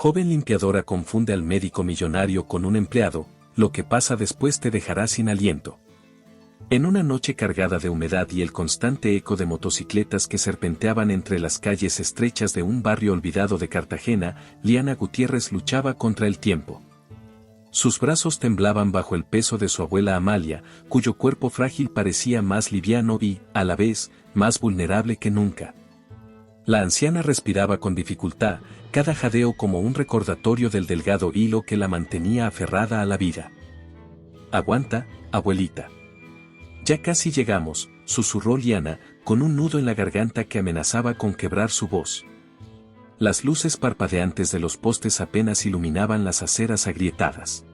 Joven limpiadora confunde al médico millonario con un empleado, lo que pasa después te dejará sin aliento. En una noche cargada de humedad y el constante eco de motocicletas que serpenteaban entre las calles estrechas de un barrio olvidado de Cartagena, Liana Gutiérrez luchaba contra el tiempo. Sus brazos temblaban bajo el peso de su abuela Amalia, cuyo cuerpo frágil parecía más liviano y, a la vez, más vulnerable que nunca. La anciana respiraba con dificultad, cada jadeo como un recordatorio del delgado hilo que la mantenía aferrada a la vida. «Aguanta, abuelita. Ya casi llegamos», susurró Liana, con un nudo en la garganta que amenazaba con quebrar su voz. Las luces parpadeantes de los postes apenas iluminaban las aceras agrietadas.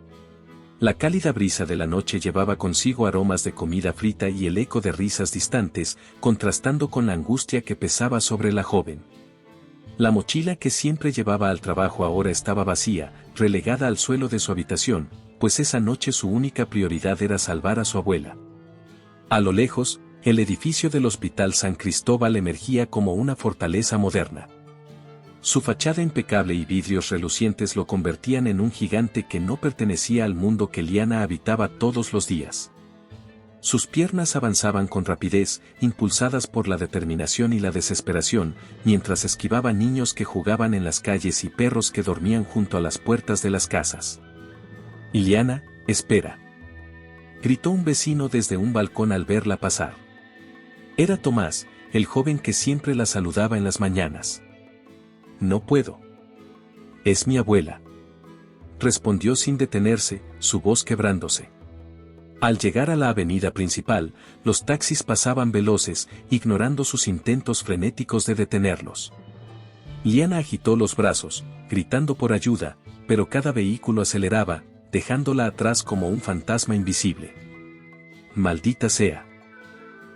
La cálida brisa de la noche llevaba consigo aromas de comida frita y el eco de risas distantes, contrastando con la angustia que pesaba sobre la joven. La mochila que siempre llevaba al trabajo ahora estaba vacía, relegada al suelo de su habitación, pues esa noche su única prioridad era salvar a su abuela. A lo lejos, el edificio del Hospital San Cristóbal emergía como una fortaleza moderna. Su fachada impecable y vidrios relucientes lo convertían en un gigante que no pertenecía al mundo que Liana habitaba todos los días. Sus piernas avanzaban con rapidez, impulsadas por la determinación y la desesperación, mientras esquivaba niños que jugaban en las calles y perros que dormían junto a las puertas de las casas. «Liana, espera», gritó un vecino desde un balcón al verla pasar. Era Tomás, el joven que siempre la saludaba en las mañanas. «No puedo. Es mi abuela», respondió sin detenerse, su voz quebrándose. Al llegar a la avenida principal, los taxis pasaban veloces, ignorando sus intentos frenéticos de detenerlos. Liana agitó los brazos, gritando por ayuda, pero cada vehículo aceleraba, dejándola atrás como un fantasma invisible. «Maldita sea»,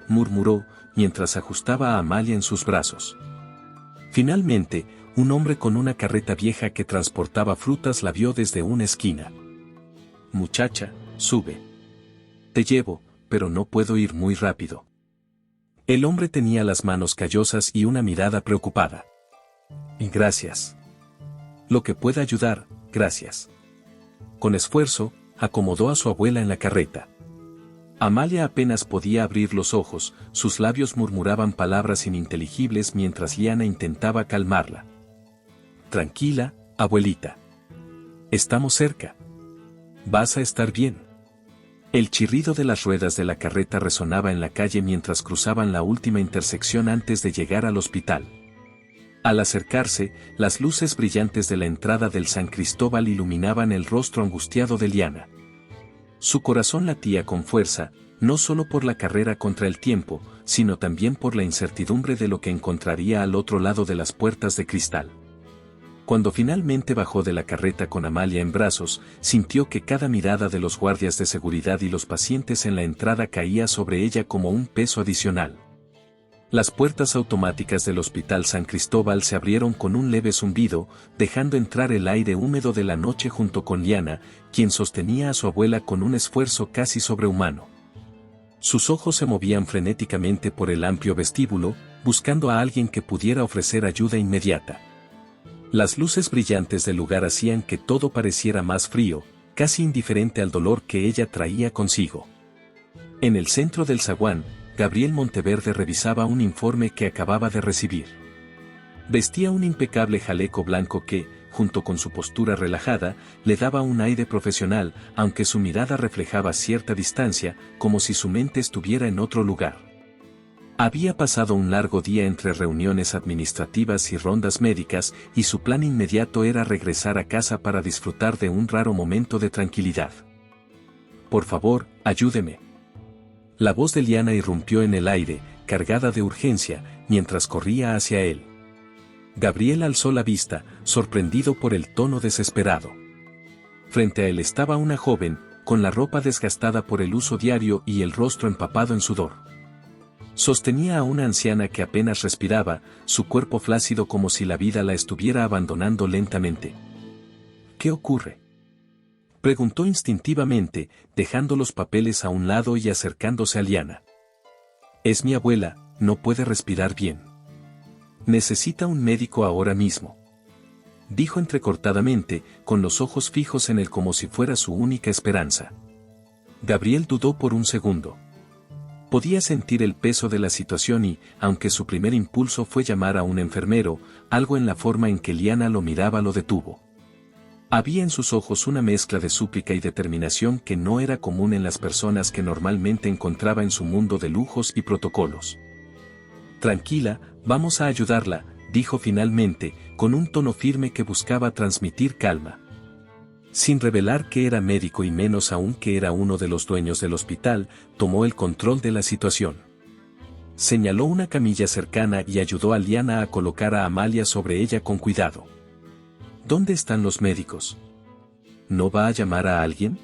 murmuró, mientras ajustaba a Amalia en sus brazos. Finalmente, un hombre con una carreta vieja que transportaba frutas la vio desde una esquina. «Muchacha, sube. Te llevo, pero no puedo ir muy rápido». El hombre tenía las manos callosas y una mirada preocupada. «Gracias. Lo que pueda ayudar, gracias». Con esfuerzo, acomodó a su abuela en la carreta. Amalia apenas podía abrir los ojos, sus labios murmuraban palabras ininteligibles mientras Liana intentaba calmarla. «Tranquila, abuelita. Estamos cerca. Vas a estar bien». El chirrido de las ruedas de la carreta resonaba en la calle mientras cruzaban la última intersección antes de llegar al hospital. Al acercarse, las luces brillantes de la entrada del San Cristóbal iluminaban el rostro angustiado de Liana. Su corazón latía con fuerza, no solo por la carrera contra el tiempo, sino también por la incertidumbre de lo que encontraría al otro lado de las puertas de cristal. Cuando finalmente bajó de la carreta con Amalia en brazos, sintió que cada mirada de los guardias de seguridad y los pacientes en la entrada caía sobre ella como un peso adicional. Las puertas automáticas del Hospital San Cristóbal se abrieron con un leve zumbido, dejando entrar el aire húmedo de la noche junto con Liana, quien sostenía a su abuela con un esfuerzo casi sobrehumano. Sus ojos se movían frenéticamente por el amplio vestíbulo, buscando a alguien que pudiera ofrecer ayuda inmediata. Las luces brillantes del lugar hacían que todo pareciera más frío, casi indiferente al dolor que ella traía consigo. En el centro del zaguán, Gabriel Monteverde revisaba un informe que acababa de recibir. Vestía un impecable jaleco blanco que, junto con su postura relajada, le daba un aire profesional, aunque su mirada reflejaba cierta distancia, como si su mente estuviera en otro lugar. Había pasado un largo día entre reuniones administrativas y rondas médicas, y su plan inmediato era regresar a casa para disfrutar de un raro momento de tranquilidad. «Por favor, ayúdeme». La voz de Liana irrumpió en el aire, cargada de urgencia, mientras corría hacia él. Gabriel alzó la vista, sorprendido por el tono desesperado. Frente a él estaba una joven, con la ropa desgastada por el uso diario y el rostro empapado en sudor. Sostenía a una anciana que apenas respiraba, su cuerpo flácido como si la vida la estuviera abandonando lentamente. «¿Qué ocurre?», preguntó instintivamente, dejando los papeles a un lado y acercándose a Liana. «Es mi abuela, no puede respirar bien. Necesita un médico ahora mismo». dijo entrecortadamente, con los ojos fijos en él como si fuera su única esperanza. Gabriel dudó por un segundo. Podía sentir el peso de la situación y, aunque su primer impulso fue llamar a un enfermero, algo en la forma en que Liana lo miraba lo detuvo. Había en sus ojos una mezcla de súplica y determinación que no era común en las personas que normalmente encontraba en su mundo de lujos y protocolos. Tranquila, vamos a ayudarla, dijo finalmente, con un tono firme que buscaba transmitir calma. Sin revelar que era médico y menos aún que era uno de los dueños del hospital, tomó el control de la situación. Señaló una camilla cercana y ayudó a Liana a colocar a Amalia sobre ella con cuidado. ¿Dónde están los médicos? ¿No va a llamar a alguien?,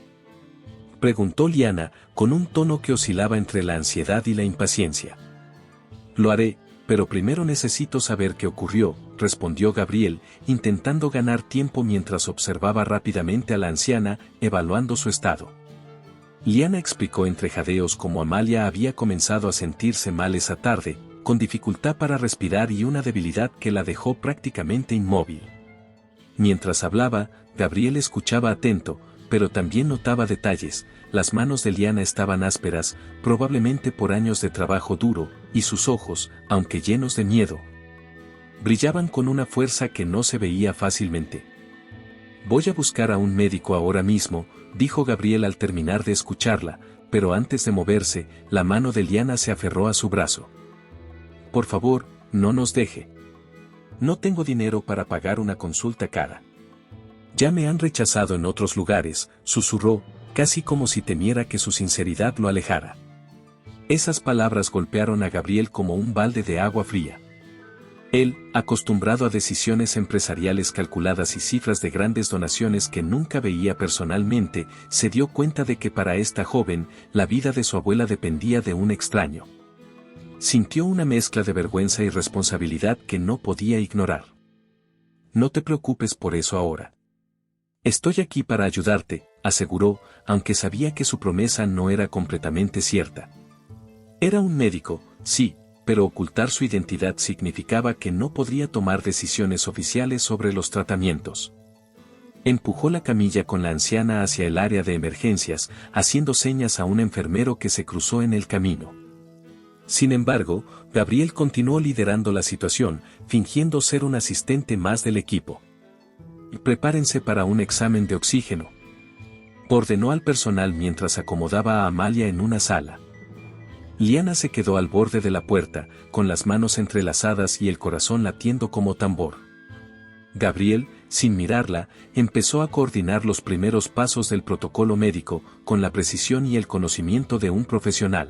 preguntó Liana, con un tono que oscilaba entre la ansiedad y la impaciencia. Lo haré, pero primero necesito saber qué ocurrió, respondió Gabriel, intentando ganar tiempo mientras observaba rápidamente a la anciana, evaluando su estado. Liana explicó entre jadeos cómo Amalia había comenzado a sentirse mal esa tarde, con dificultad para respirar y una debilidad que la dejó prácticamente inmóvil. Mientras hablaba, Gabriel escuchaba atento, pero también notaba detalles. Las manos de Liana estaban ásperas, probablemente por años de trabajo duro, y sus ojos, aunque llenos de miedo, brillaban con una fuerza que no se veía fácilmente. Voy a buscar a un médico ahora mismo, dijo Gabriel al terminar de escucharla, pero antes de moverse, la mano de Liana se aferró a su brazo. Por favor, no nos deje. No tengo dinero para pagar una consulta cara. Ya me han rechazado en otros lugares, susurró, casi como si temiera que su sinceridad lo alejara. Esas palabras golpearon a Gabriel como un balde de agua fría. Él, acostumbrado a decisiones empresariales calculadas y cifras de grandes donaciones que nunca veía personalmente, se dio cuenta de que para esta joven, la vida de su abuela dependía de un extraño. Sintió una mezcla de vergüenza y responsabilidad que no podía ignorar. No te preocupes por eso ahora. Estoy aquí para ayudarte, aseguró, aunque sabía que su promesa no era completamente cierta. Era un médico, sí, pero ocultar su identidad significaba que no podría tomar decisiones oficiales sobre los tratamientos. Empujó la camilla con la anciana hacia el área de emergencias, haciendo señas a un enfermero que se cruzó en el camino. Sin embargo, Gabriel continuó liderando la situación, fingiendo ser un asistente más del equipo. Prepárense para un examen de oxígeno, ordenó al personal mientras acomodaba a Amalia en una sala. Liana se quedó al borde de la puerta, con las manos entrelazadas y el corazón latiendo como tambor. Gabriel, sin mirarla, empezó a coordinar los primeros pasos del protocolo médico, con la precisión y el conocimiento de un profesional.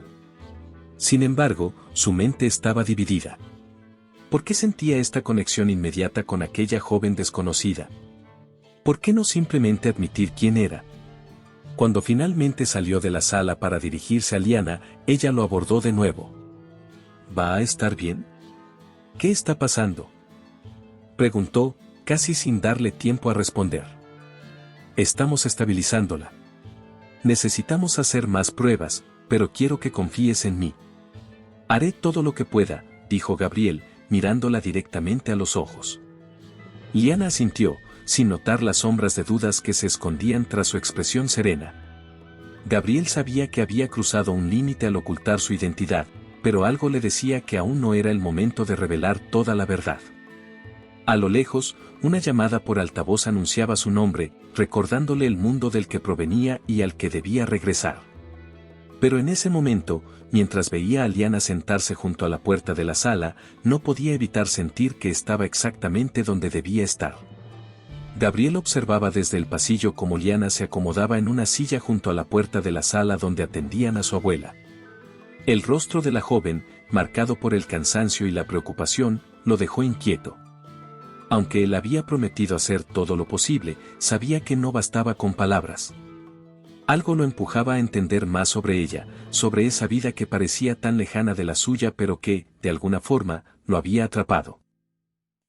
Sin embargo, su mente estaba dividida. ¿Por qué sentía esta conexión inmediata con aquella joven desconocida? ¿Por qué no simplemente admitir quién era? Cuando finalmente salió de la sala para dirigirse a Liana, ella lo abordó de nuevo. ¿Va a estar bien? ¿Qué está pasando?, preguntó, casi sin darle tiempo a responder. Estamos estabilizándola. Necesitamos hacer más pruebas, pero quiero que confíes en mí. Haré todo lo que pueda, dijo Gabriel, mirándola directamente a los ojos. Liana asintió, sin notar las sombras de dudas que se escondían tras su expresión serena. Gabriel sabía que había cruzado un límite al ocultar su identidad, pero algo le decía que aún no era el momento de revelar toda la verdad. A lo lejos, una llamada por altavoz anunciaba su nombre, recordándole el mundo del que provenía y al que debía regresar. Pero en ese momento, mientras veía a Liana sentarse junto a la puerta de la sala, no podía evitar sentir que estaba exactamente donde debía estar. Gabriel observaba desde el pasillo cómo Liana se acomodaba en una silla junto a la puerta de la sala donde atendían a su abuela. El rostro de la joven, marcado por el cansancio y la preocupación, lo dejó inquieto. Aunque él había prometido hacer todo lo posible, sabía que no bastaba con palabras. Algo lo empujaba a entender más sobre ella, sobre esa vida que parecía tan lejana de la suya pero que, de alguna forma, lo había atrapado.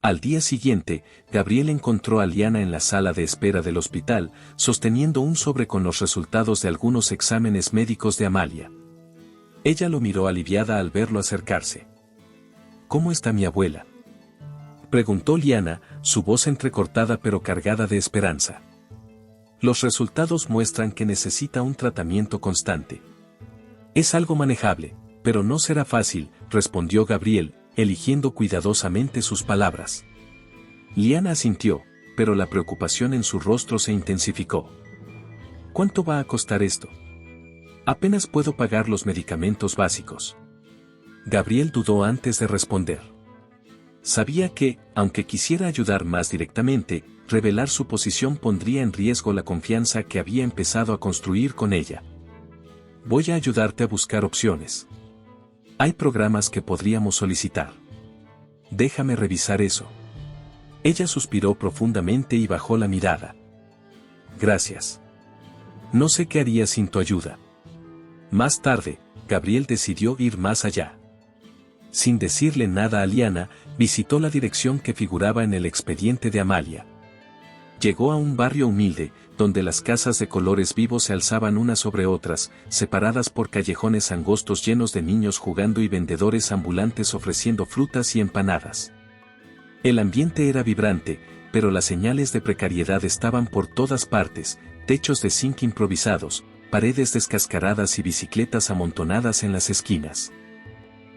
Al día siguiente, Gabriel encontró a Liana en la sala de espera del hospital, sosteniendo un sobre con los resultados de algunos exámenes médicos de Amalia. Ella lo miró aliviada al verlo acercarse. ¿Cómo está mi abuela?, Preguntó Liana, su voz entrecortada pero cargada de esperanza. Los resultados muestran que necesita un tratamiento constante. Es algo manejable, pero no será fácil, respondió Gabriel, eligiendo cuidadosamente sus palabras. Liana asintió, pero la preocupación en su rostro se intensificó. ¿Cuánto va a costar esto? Apenas puedo pagar los medicamentos básicos. Gabriel dudó antes de responder. Sabía que, aunque quisiera ayudar más directamente, revelar su posición pondría en riesgo la confianza que había empezado a construir con ella. Voy a ayudarte a buscar opciones. Hay programas que podríamos solicitar. Déjame revisar eso. Ella suspiró profundamente y bajó la mirada. Gracias. No sé qué haría sin tu ayuda. Más tarde, Gabriel decidió ir más allá. Sin decirle nada a Liana, visitó la dirección que figuraba en el expediente de Amalia. Llegó a un barrio humilde, donde las casas de colores vivos se alzaban unas sobre otras, separadas por callejones angostos llenos de niños jugando y vendedores ambulantes ofreciendo frutas y empanadas. El ambiente era vibrante, pero las señales de precariedad estaban por todas partes, techos de zinc improvisados, paredes descascaradas y bicicletas amontonadas en las esquinas.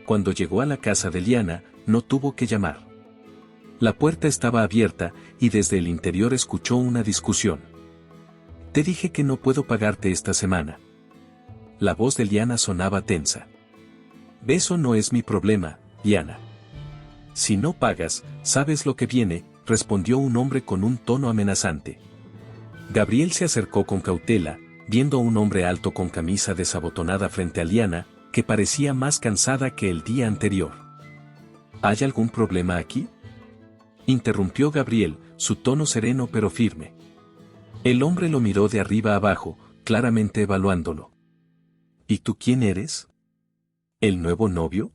Cuando llegó a la casa de Liana, no tuvo que llamar. La puerta estaba abierta, y desde el interior escuchó una discusión. Te dije que no puedo pagarte esta semana. La voz de Liana sonaba tensa. Eso no es mi problema, Liana. Si no pagas, sabes lo que viene, respondió un hombre con un tono amenazante. Gabriel se acercó con cautela, viendo a un hombre alto con camisa desabotonada frente a Liana, que parecía más cansada que el día anterior. ¿Hay algún problema aquí?, interrumpió Gabriel, su tono sereno pero firme. El hombre lo miró de arriba abajo, claramente evaluándolo. ¿Y tú quién eres? ¿El nuevo novio?,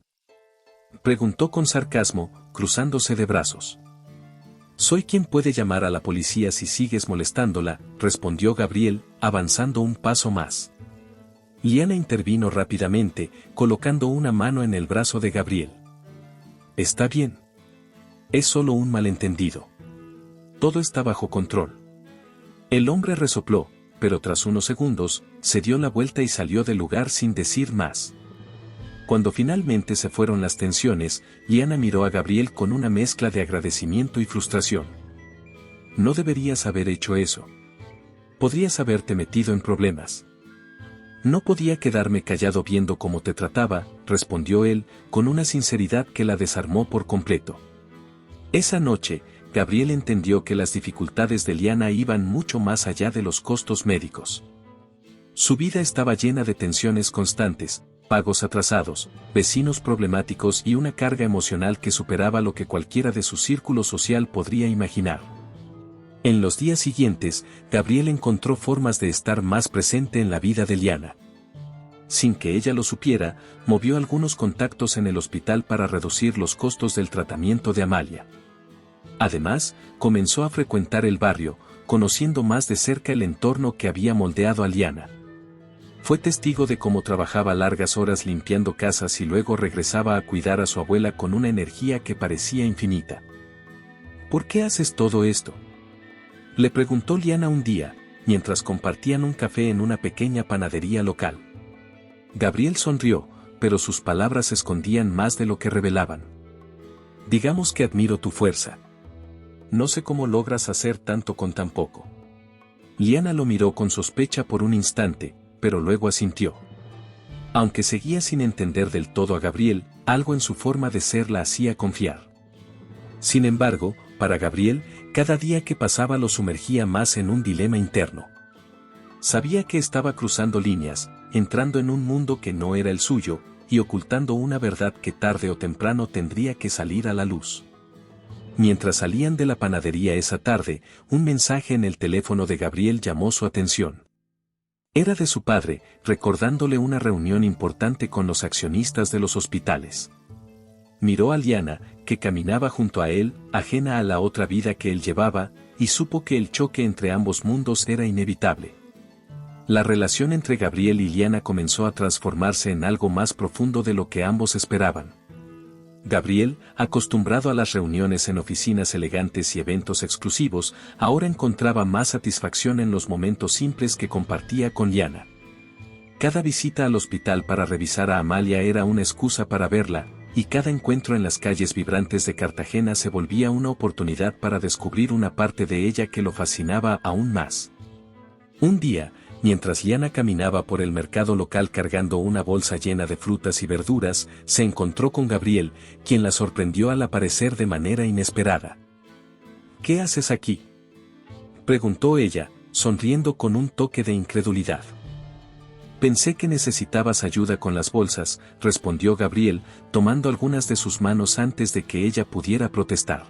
preguntó con sarcasmo, cruzándose de brazos. Soy quien puede llamar a la policía si sigues molestándola, respondió Gabriel, avanzando un paso más. Liana intervino rápidamente, colocando una mano en el brazo de Gabriel. Está bien. Es solo un malentendido. Todo está bajo control. El hombre resopló, pero tras unos segundos, se dio la vuelta y salió del lugar sin decir más. Cuando finalmente se fueron las tensiones, Liana miró a Gabriel con una mezcla de agradecimiento y frustración. No deberías haber hecho eso. Podrías haberte metido en problemas. No podía quedarme callado viendo cómo te trataba, respondió él, con una sinceridad que la desarmó por completo. Esa noche, Gabriel entendió que las dificultades de Liana iban mucho más allá de los costos médicos. Su vida estaba llena de tensiones constantes, pagos atrasados, vecinos problemáticos y una carga emocional que superaba lo que cualquiera de su círculo social podría imaginar. En los días siguientes, Gabriel encontró formas de estar más presente en la vida de Liana. Sin que ella lo supiera, movió algunos contactos en el hospital para reducir los costos del tratamiento de Amalia. Además, comenzó a frecuentar el barrio, conociendo más de cerca el entorno que había moldeado a Liana. Fue testigo de cómo trabajaba largas horas limpiando casas y luego regresaba a cuidar a su abuela con una energía que parecía infinita. ¿Por qué haces todo esto?, le preguntó Liana un día, mientras compartían un café en una pequeña panadería local. Gabriel sonrió, pero sus palabras escondían más de lo que revelaban. Digamos que admiro tu fuerza. No sé cómo logras hacer tanto con tan poco. Liana lo miró con sospecha por un instante, pero luego asintió. Aunque seguía sin entender del todo a Gabriel, algo en su forma de ser la hacía confiar. Sin embargo, para Gabriel, cada día que pasaba lo sumergía más en un dilema interno. Sabía que estaba cruzando líneas, entrando en un mundo que no era el suyo, y ocultando una verdad que tarde o temprano tendría que salir a la luz. Mientras salían de la panadería esa tarde, un mensaje en el teléfono de Gabriel llamó su atención. Era de su padre, recordándole una reunión importante con los accionistas de los hospitales. Miró a Liana, que caminaba junto a él, ajena a la otra vida que él llevaba, y supo que el choque entre ambos mundos era inevitable. La relación entre Gabriel y Liana comenzó a transformarse en algo más profundo de lo que ambos esperaban. Gabriel, acostumbrado a las reuniones en oficinas elegantes y eventos exclusivos, ahora encontraba más satisfacción en los momentos simples que compartía con Liana. Cada visita al hospital para revisar a Amalia era una excusa para verla, y cada encuentro en las calles vibrantes de Cartagena se volvía una oportunidad para descubrir una parte de ella que lo fascinaba aún más. Un día, mientras Liana caminaba por el mercado local cargando una bolsa llena de frutas y verduras, se encontró con Gabriel, quien la sorprendió al aparecer de manera inesperada. ¿Qué haces aquí?, preguntó ella, sonriendo con un toque de incredulidad. Pensé que necesitabas ayuda con las bolsas, respondió Gabriel, tomando algunas de sus manos antes de que ella pudiera protestar.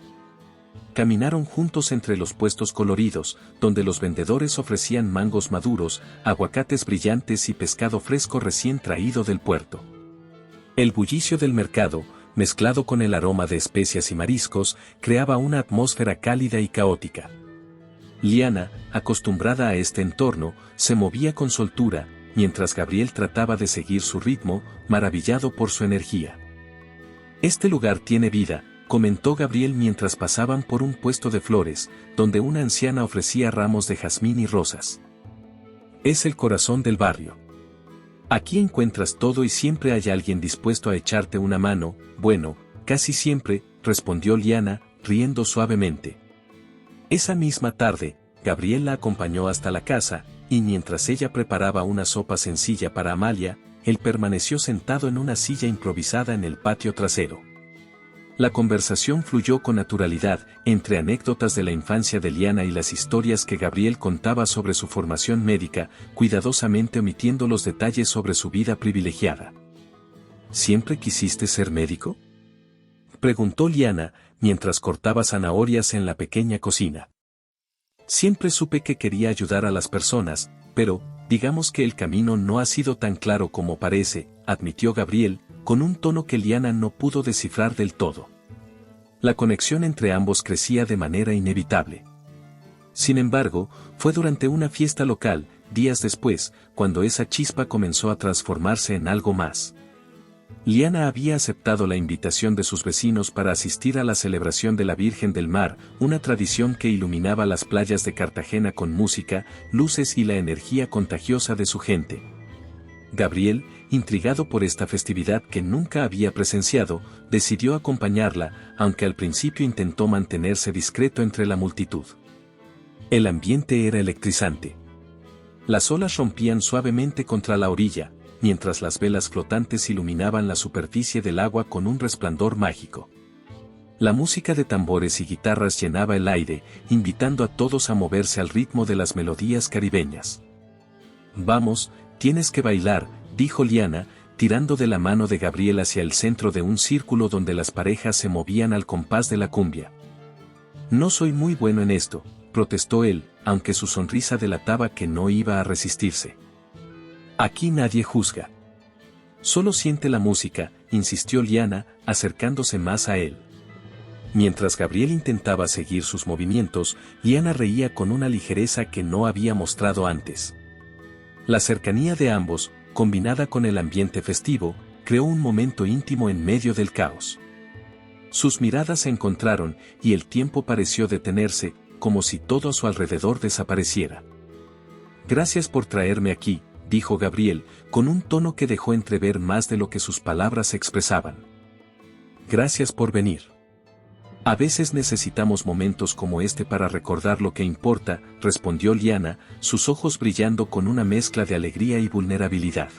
Caminaron juntos entre los puestos coloridos, donde los vendedores ofrecían mangos maduros, aguacates brillantes y pescado fresco recién traído del puerto. El bullicio del mercado, mezclado con el aroma de especias y mariscos, creaba una atmósfera cálida y caótica. Liana, acostumbrada a este entorno, se movía con soltura, mientras Gabriel trataba de seguir su ritmo, maravillado por su energía. Este lugar tiene vida, comentó Gabriel mientras pasaban por un puesto de flores, donde una anciana ofrecía ramos de jazmín y rosas. Es el corazón del barrio. Aquí encuentras todo y siempre hay alguien dispuesto a echarte una mano. Bueno, casi siempre, respondió Liana, riendo suavemente. Esa misma tarde, Gabriel la acompañó hasta la casa, y mientras ella preparaba una sopa sencilla para Amalia, él permaneció sentado en una silla improvisada en el patio trasero. La conversación fluyó con naturalidad, entre anécdotas de la infancia de Liana y las historias que Gabriel contaba sobre su formación médica, cuidadosamente omitiendo los detalles sobre su vida privilegiada. ¿Siempre quisiste ser médico?, preguntó Liana, mientras cortaba zanahorias en la pequeña cocina. Siempre supe que quería ayudar a las personas, pero, digamos que el camino no ha sido tan claro como parece, admitió Gabriel, con un tono que Liana no pudo descifrar del todo. La conexión entre ambos crecía de manera inevitable. Sin embargo, fue durante una fiesta local, días después, cuando esa chispa comenzó a transformarse en algo más. Liana había aceptado la invitación de sus vecinos para asistir a la celebración de la Virgen del Mar, una tradición que iluminaba las playas de Cartagena con música, luces y la energía contagiosa de su gente. Gabriel, intrigado por esta festividad que nunca había presenciado, decidió acompañarla, aunque al principio intentó mantenerse discreto entre la multitud. El ambiente era electrizante. Las olas rompían suavemente contra la orilla, mientras las velas flotantes iluminaban la superficie del agua con un resplandor mágico. La música de tambores y guitarras llenaba el aire, invitando a todos a moverse al ritmo de las melodías caribeñas. Vamos, tienes que bailar, dijo Liana, tirando de la mano de Gabriel hacia el centro de un círculo donde las parejas se movían al compás de la cumbia. No soy muy bueno en esto, protestó él, aunque su sonrisa delataba que no iba a resistirse. Aquí nadie juzga. Solo siente la música, insistió Liana, acercándose más a él. Mientras Gabriel intentaba seguir sus movimientos, Liana reía con una ligereza que no había mostrado antes. La cercanía de ambos, combinada con el ambiente festivo, creó un momento íntimo en medio del caos. Sus miradas se encontraron, y el tiempo pareció detenerse, como si todo a su alrededor desapareciera. Gracias por traerme aquí, dijo Gabriel, con un tono que dejó entrever más de lo que sus palabras expresaban. Gracias por venir. A veces necesitamos momentos como este para recordar lo que importa, respondió Liana, sus ojos brillando con una mezcla de alegría y vulnerabilidad.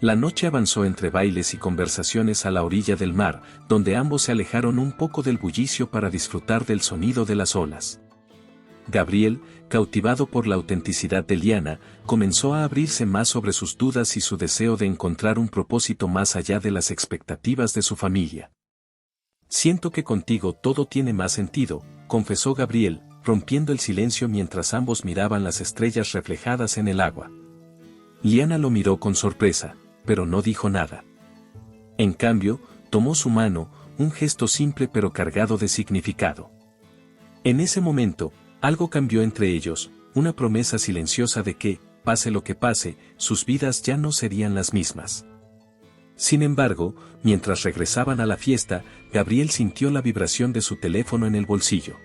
La noche avanzó entre bailes y conversaciones a la orilla del mar, donde ambos se alejaron un poco del bullicio para disfrutar del sonido de las olas. Gabriel, cautivado por la autenticidad de Liana, comenzó a abrirse más sobre sus dudas y su deseo de encontrar un propósito más allá de las expectativas de su familia. Siento que contigo todo tiene más sentido, confesó Gabriel, rompiendo el silencio mientras ambos miraban las estrellas reflejadas en el agua. Liana lo miró con sorpresa, pero no dijo nada. En cambio, tomó su mano, un gesto simple pero cargado de significado. En ese momento, algo cambió entre ellos, una promesa silenciosa de que, pase lo que pase, sus vidas ya no serían las mismas. Sin embargo, mientras regresaban a la fiesta, Gabriel sintió la vibración de su teléfono en el bolsillo.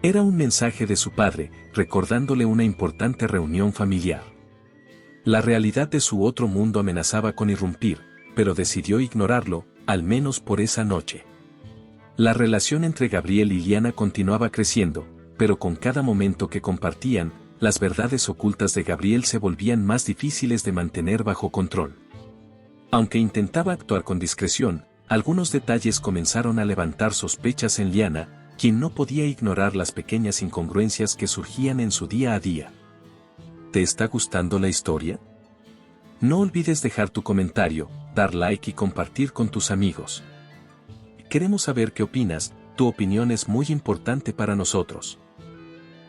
Era un mensaje de su padre, recordándole una importante reunión familiar. La realidad de su otro mundo amenazaba con irrumpir, pero decidió ignorarlo, al menos por esa noche. La relación entre Gabriel y Liana continuaba creciendo, pero con cada momento que compartían, las verdades ocultas de Gabriel se volvían más difíciles de mantener bajo control. Aunque intentaba actuar con discreción, algunos detalles comenzaron a levantar sospechas en Liana, quien no podía ignorar las pequeñas incongruencias que surgían en su día a día. ¿Te está gustando la historia? No olvides dejar tu comentario, dar like y compartir con tus amigos. Queremos saber qué opinas, tu opinión es muy importante para nosotros.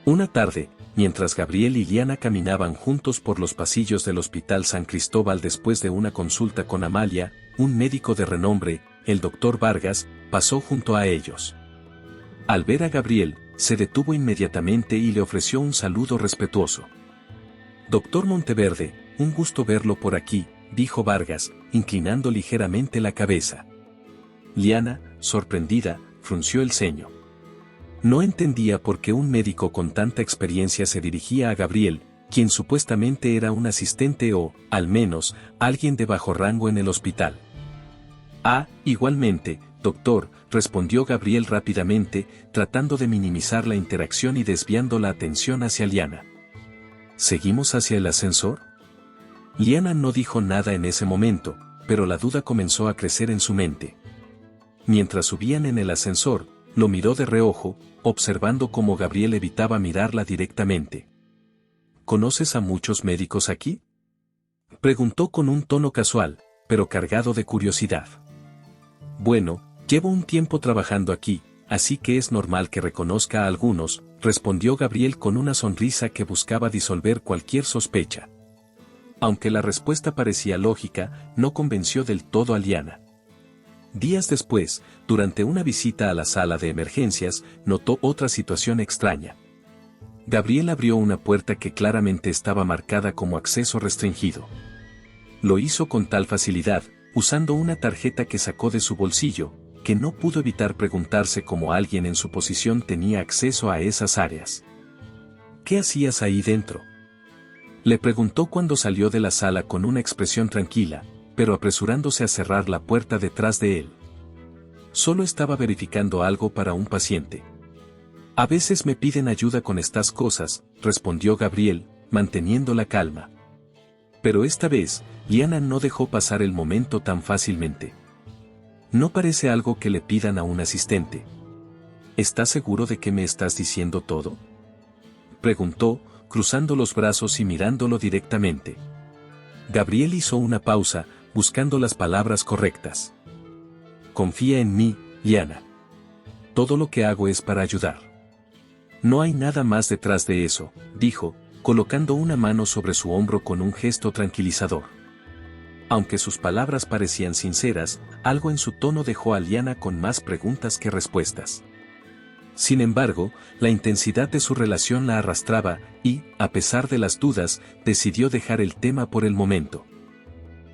Una tarde, mientras Gabriel y Liana caminaban juntos por los pasillos del Hospital San Cristóbal después de una consulta con Amalia, un médico de renombre, el doctor Vargas, pasó junto a ellos. Al ver a Gabriel, se detuvo inmediatamente y le ofreció un saludo respetuoso. Doctor Monteverde, un gusto verlo por aquí, dijo Vargas, inclinando ligeramente la cabeza. Liana, sorprendida, frunció el ceño. No entendía por qué un médico con tanta experiencia se dirigía a Gabriel, quien supuestamente era un asistente o, al menos, alguien de bajo rango en el hospital. Ah, igualmente, doctor, respondió Gabriel rápidamente, tratando de minimizar la interacción y desviando la atención hacia Liana. ¿Seguimos hacia el ascensor? Liana no dijo nada en ese momento, pero la duda comenzó a crecer en su mente. Mientras subían en el ascensor, lo miró de reojo, observando cómo Gabriel evitaba mirarla directamente. ¿Conoces a muchos médicos aquí?, preguntó con un tono casual, pero cargado de curiosidad. Bueno, llevo un tiempo trabajando aquí, así que es normal que reconozca a algunos, respondió Gabriel con una sonrisa que buscaba disolver cualquier sospecha. Aunque la respuesta parecía lógica, no convenció del todo a Liana. Días después, durante una visita a la sala de emergencias, notó otra situación extraña. Gabriel abrió una puerta que claramente estaba marcada como acceso restringido. Lo hizo con tal facilidad, usando una tarjeta que sacó de su bolsillo, que no pudo evitar preguntarse cómo alguien en su posición tenía acceso a esas áreas. ¿Qué hacías ahí dentro?, le preguntó cuando salió de la sala con una expresión tranquila, pero apresurándose a cerrar la puerta detrás de él. Solo estaba verificando algo para un paciente. A veces me piden ayuda con estas cosas, respondió Gabriel, manteniendo la calma. Pero esta vez, Liana no dejó pasar el momento tan fácilmente. No parece algo que le pidan a un asistente. ¿Estás seguro de que me estás diciendo todo?, preguntó, cruzando los brazos y mirándolo directamente. Gabriel hizo una pausa, buscando las palabras correctas. Confía en mí, Liana. Todo lo que hago es para ayudar. No hay nada más detrás de eso, dijo, colocando una mano sobre su hombro con un gesto tranquilizador. Aunque sus palabras parecían sinceras, algo en su tono dejó a Liana con más preguntas que respuestas. Sin embargo, la intensidad de su relación la arrastraba y, a pesar de las dudas, decidió dejar el tema por el momento.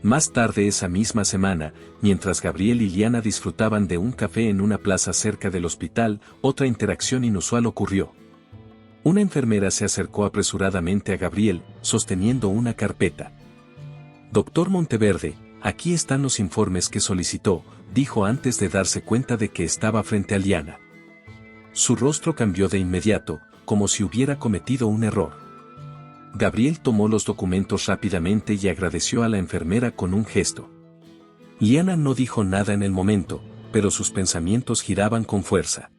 Más tarde esa misma semana, mientras Gabriel y Liana disfrutaban de un café en una plaza cerca del hospital, otra interacción inusual ocurrió. Una enfermera se acercó apresuradamente a Gabriel, sosteniendo una carpeta. Doctor Monteverde, aquí están los informes que solicitó, dijo antes de darse cuenta de que estaba frente a Liana. Su rostro cambió de inmediato, como si hubiera cometido un error. Gabriel tomó los documentos rápidamente y agradeció a la enfermera con un gesto. Liana no dijo nada en el momento, pero sus pensamientos giraban con fuerza.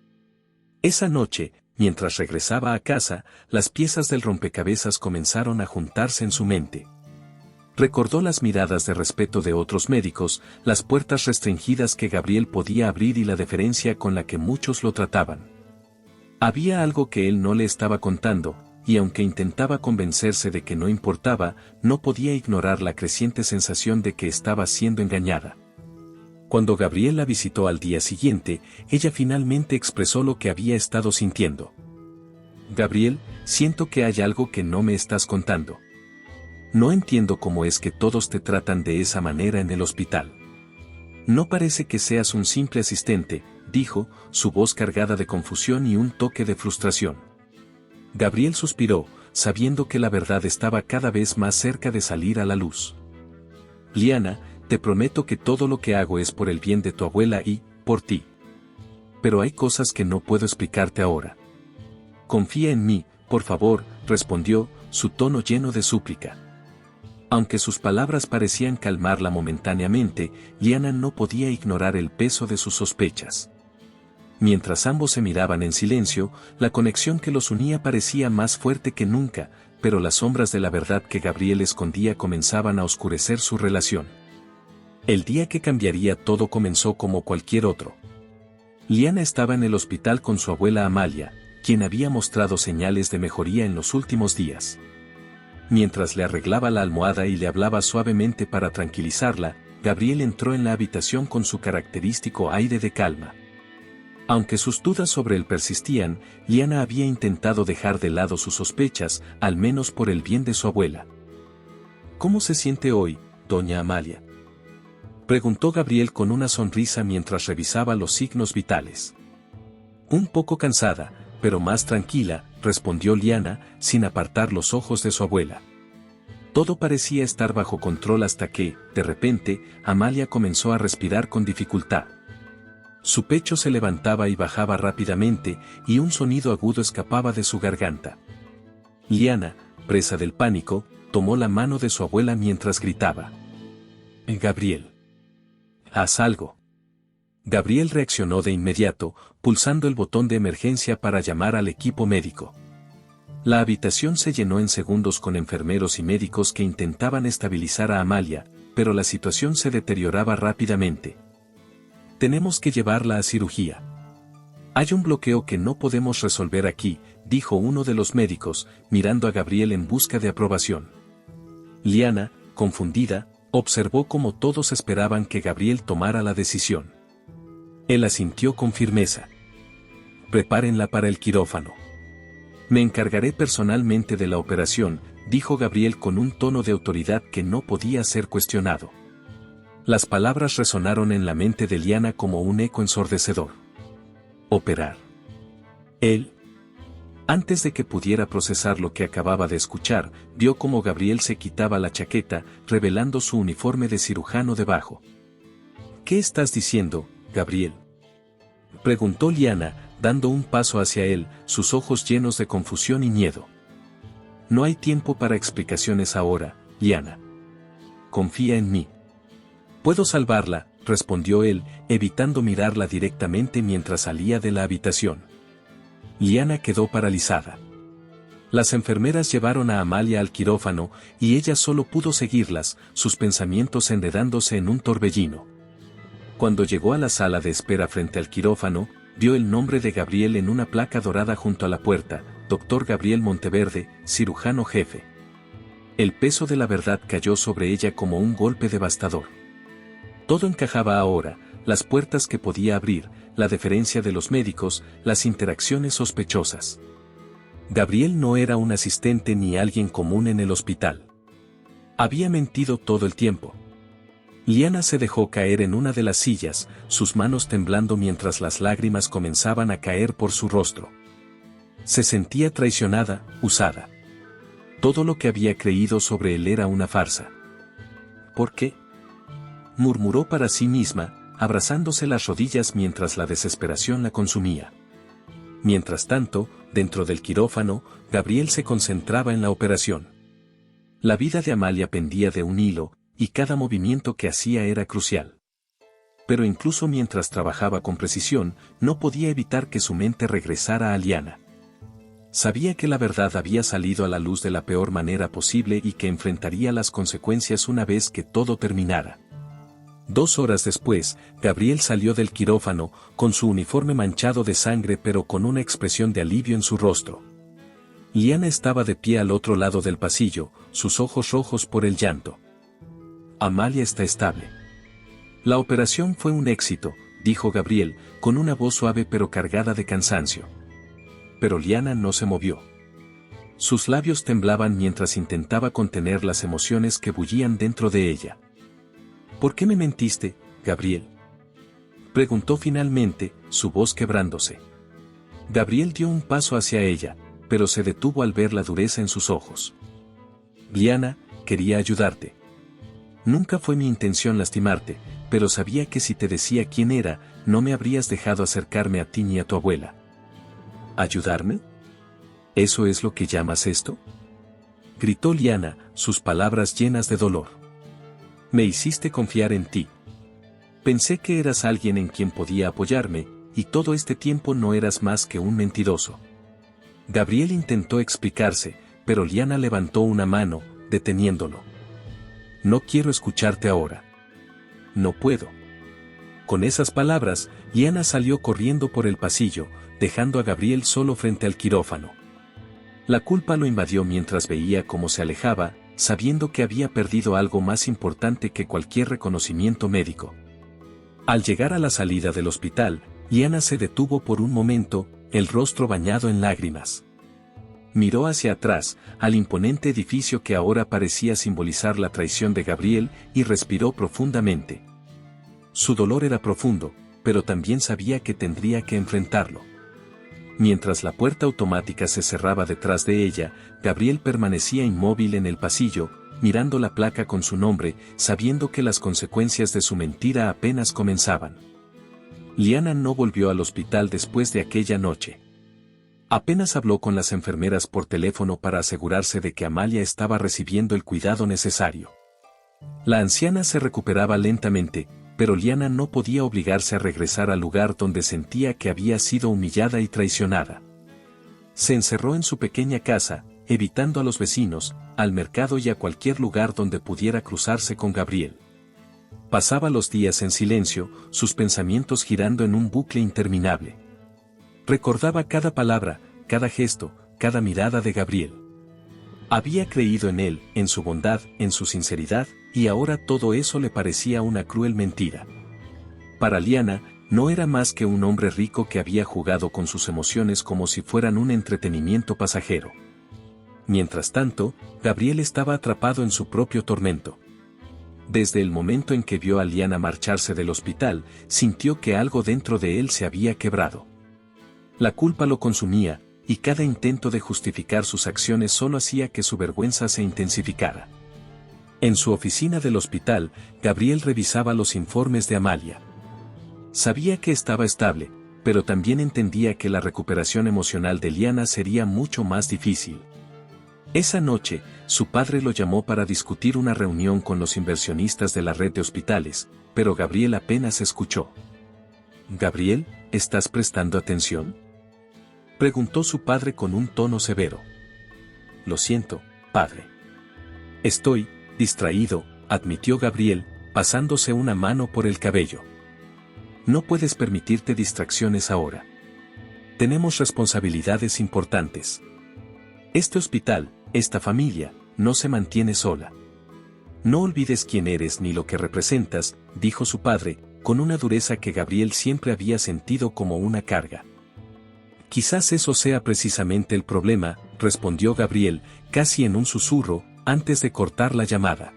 Esa noche, mientras regresaba a casa, las piezas del rompecabezas comenzaron a juntarse en su mente. Recordó las miradas de respeto de otros médicos, las puertas restringidas que Gabriel podía abrir y la deferencia con la que muchos lo trataban. Había algo que él no le estaba contando, y aunque intentaba convencerse de que no importaba, no podía ignorar la creciente sensación de que estaba siendo engañada. Cuando Gabriel la visitó al día siguiente, ella finalmente expresó lo que había estado sintiendo. Gabriel, siento que hay algo que no me estás contando. No entiendo cómo es que todos te tratan de esa manera en el hospital. No parece que seas un simple asistente, dijo, su voz cargada de confusión y un toque de frustración. Gabriel suspiró, sabiendo que la verdad estaba cada vez más cerca de salir a la luz. Liana, te prometo que todo lo que hago es por el bien de tu abuela y, por ti. Pero hay cosas que no puedo explicarte ahora. Confía en mí, por favor, respondió, su tono lleno de súplica. Aunque sus palabras parecían calmarla momentáneamente, Liana no podía ignorar el peso de sus sospechas. Mientras ambos se miraban en silencio, la conexión que los unía parecía más fuerte que nunca, pero las sombras de la verdad que Gabriel escondía comenzaban a oscurecer su relación. El día que cambiaría todo comenzó como cualquier otro. Liana estaba en el hospital con su abuela Amalia, quien había mostrado señales de mejoría en los últimos días. Mientras le arreglaba la almohada y le hablaba suavemente para tranquilizarla, Gabriel entró en la habitación con su característico aire de calma. Aunque sus dudas sobre él persistían, Liana había intentado dejar de lado sus sospechas, al menos por el bien de su abuela. ¿Cómo se siente hoy, doña Amalia?, preguntó Gabriel con una sonrisa mientras revisaba los signos vitales. Un poco cansada, pero más tranquila, respondió Liana, sin apartar los ojos de su abuela. Todo parecía estar bajo control hasta que, de repente, Amalia comenzó a respirar con dificultad. Su pecho se levantaba y bajaba rápidamente, y un sonido agudo escapaba de su garganta. Liana, presa del pánico, tomó la mano de su abuela mientras gritaba: «Gabriel, haz algo». Gabriel reaccionó de inmediato, pulsando el botón de emergencia para llamar al equipo médico. La habitación se llenó en segundos con enfermeros y médicos que intentaban estabilizar a Amalia, pero la situación se deterioraba rápidamente. «Tenemos que llevarla a cirugía. Hay un bloqueo que no podemos resolver aquí», dijo uno de los médicos, mirando a Gabriel en busca de aprobación. Liana, confundida, observó cómo todos esperaban que Gabriel tomara la decisión. Él asintió con firmeza. «Prepárenla para el quirófano. Me encargaré personalmente de la operación», dijo Gabriel con un tono de autoridad que no podía ser cuestionado. Las palabras resonaron en la mente de Liana como un eco ensordecedor. ¿Operar? ¿Él? Antes de que pudiera procesar lo que acababa de escuchar, vio cómo Gabriel se quitaba la chaqueta, revelando su uniforme de cirujano debajo. «¿Qué estás diciendo, Gabriel?», preguntó Liana, dando un paso hacia él, sus ojos llenos de confusión y miedo. «No hay tiempo para explicaciones ahora, Liana. Confía en mí». «Puedo salvarla», respondió él, evitando mirarla directamente mientras salía de la habitación. Liana quedó paralizada. Las enfermeras llevaron a Amalia al quirófano, y ella solo pudo seguirlas, sus pensamientos enredándose en un torbellino. Cuando llegó a la sala de espera frente al quirófano, vio el nombre de Gabriel en una placa dorada junto a la puerta: Dr. Gabriel Monteverde, cirujano jefe. El peso de la verdad cayó sobre ella como un golpe devastador. Todo encajaba ahora: las puertas que podía abrir, la deferencia de los médicos, las interacciones sospechosas. Gabriel no era un asistente ni alguien común en el hospital. Había mentido todo el tiempo. Liana se dejó caer en una de las sillas, sus manos temblando mientras las lágrimas comenzaban a caer por su rostro. Se sentía traicionada, usada. Todo lo que había creído sobre él era una farsa. ¿Por qué?, murmuró para sí misma, abrazándose las rodillas mientras la desesperación la consumía. Mientras tanto, dentro del quirófano, Gabriel se concentraba en la operación. La vida de Amalia pendía de un hilo, y cada movimiento que hacía era crucial. Pero incluso mientras trabajaba con precisión, no podía evitar que su mente regresara a Liana. Sabía que la verdad había salido a la luz de la peor manera posible y que enfrentaría las consecuencias una vez que todo terminara. 2 horas después, Gabriel salió del quirófano, con su uniforme manchado de sangre pero con una expresión de alivio en su rostro. Liana estaba de pie al otro lado del pasillo, sus ojos rojos por el llanto. «Amalia está estable. La operación fue un éxito», dijo Gabriel, con una voz suave pero cargada de cansancio. Pero Liana no se movió. Sus labios temblaban mientras intentaba contener las emociones que bullían dentro de ella. ¿Por qué me mentiste, Gabriel?, preguntó finalmente, su voz quebrándose. Gabriel dio un paso hacia ella, pero se detuvo al ver la dureza en sus ojos. Liana, quería ayudarte. Nunca fue mi intención lastimarte, pero sabía que si te decía quién era, no me habrías dejado acercarme a ti ni a tu abuela. ¿Ayudarme? ¿Eso es lo que llamas esto?, gritó Liana, sus palabras llenas de dolor. Me hiciste confiar en ti. Pensé que eras alguien en quien podía apoyarme, y todo este tiempo no eras más que un mentiroso. Gabriel intentó explicarse, pero Liana levantó una mano, deteniéndolo. No quiero escucharte ahora. No puedo. Con esas palabras, Liana salió corriendo por el pasillo, dejando a Gabriel solo frente al quirófano. La culpa lo invadió mientras veía cómo se alejaba, sabiendo que había perdido algo más importante que cualquier reconocimiento médico. Al llegar a la salida del hospital, Liana se detuvo por un momento, el rostro bañado en lágrimas. Miró hacia atrás, al imponente edificio que ahora parecía simbolizar la traición de Gabriel, y respiró profundamente. Su dolor era profundo, pero también sabía que tendría que enfrentarlo. Mientras la puerta automática se cerraba detrás de ella, Gabriel permanecía inmóvil en el pasillo, mirando la placa con su nombre, sabiendo que las consecuencias de su mentira apenas comenzaban. Liana no volvió al hospital después de aquella noche. Apenas habló con las enfermeras por teléfono para asegurarse de que Amalia estaba recibiendo el cuidado necesario. La anciana se recuperaba lentamente, pero Liana no podía obligarse a regresar al lugar donde sentía que había sido humillada y traicionada. Se encerró en su pequeña casa, evitando a los vecinos, al mercado y a cualquier lugar donde pudiera cruzarse con Gabriel. Pasaba los días en silencio, sus pensamientos girando en un bucle interminable. Recordaba cada palabra, cada gesto, cada mirada de Gabriel. Había creído en él, en su bondad, en su sinceridad, y ahora todo eso le parecía una cruel mentira. Para Liana, no era más que un hombre rico que había jugado con sus emociones como si fueran un entretenimiento pasajero. Mientras tanto, Gabriel estaba atrapado en su propio tormento. Desde el momento en que vio a Liana marcharse del hospital, sintió que algo dentro de él se había quebrado. La culpa lo consumía, y cada intento de justificar sus acciones solo hacía que su vergüenza se intensificara. En su oficina del hospital, Gabriel revisaba los informes de Amalia. Sabía que estaba estable, pero también entendía que la recuperación emocional de Liana sería mucho más difícil. Esa noche, su padre lo llamó para discutir una reunión con los inversionistas de la red de hospitales, pero Gabriel apenas escuchó. «Gabriel, ¿estás prestando atención?», preguntó su padre con un tono severo. «Lo siento, padre. Estoy distraído», admitió Gabriel, pasándose una mano por el cabello. «No puedes permitirte distracciones ahora. Tenemos responsabilidades importantes. Este hospital, esta familia, no se mantiene sola. No olvides quién eres ni lo que representas», dijo su padre, con una dureza que Gabriel siempre había sentido como una carga. «Quizás eso sea precisamente el problema», respondió Gabriel, casi en un susurro, antes de cortar la llamada.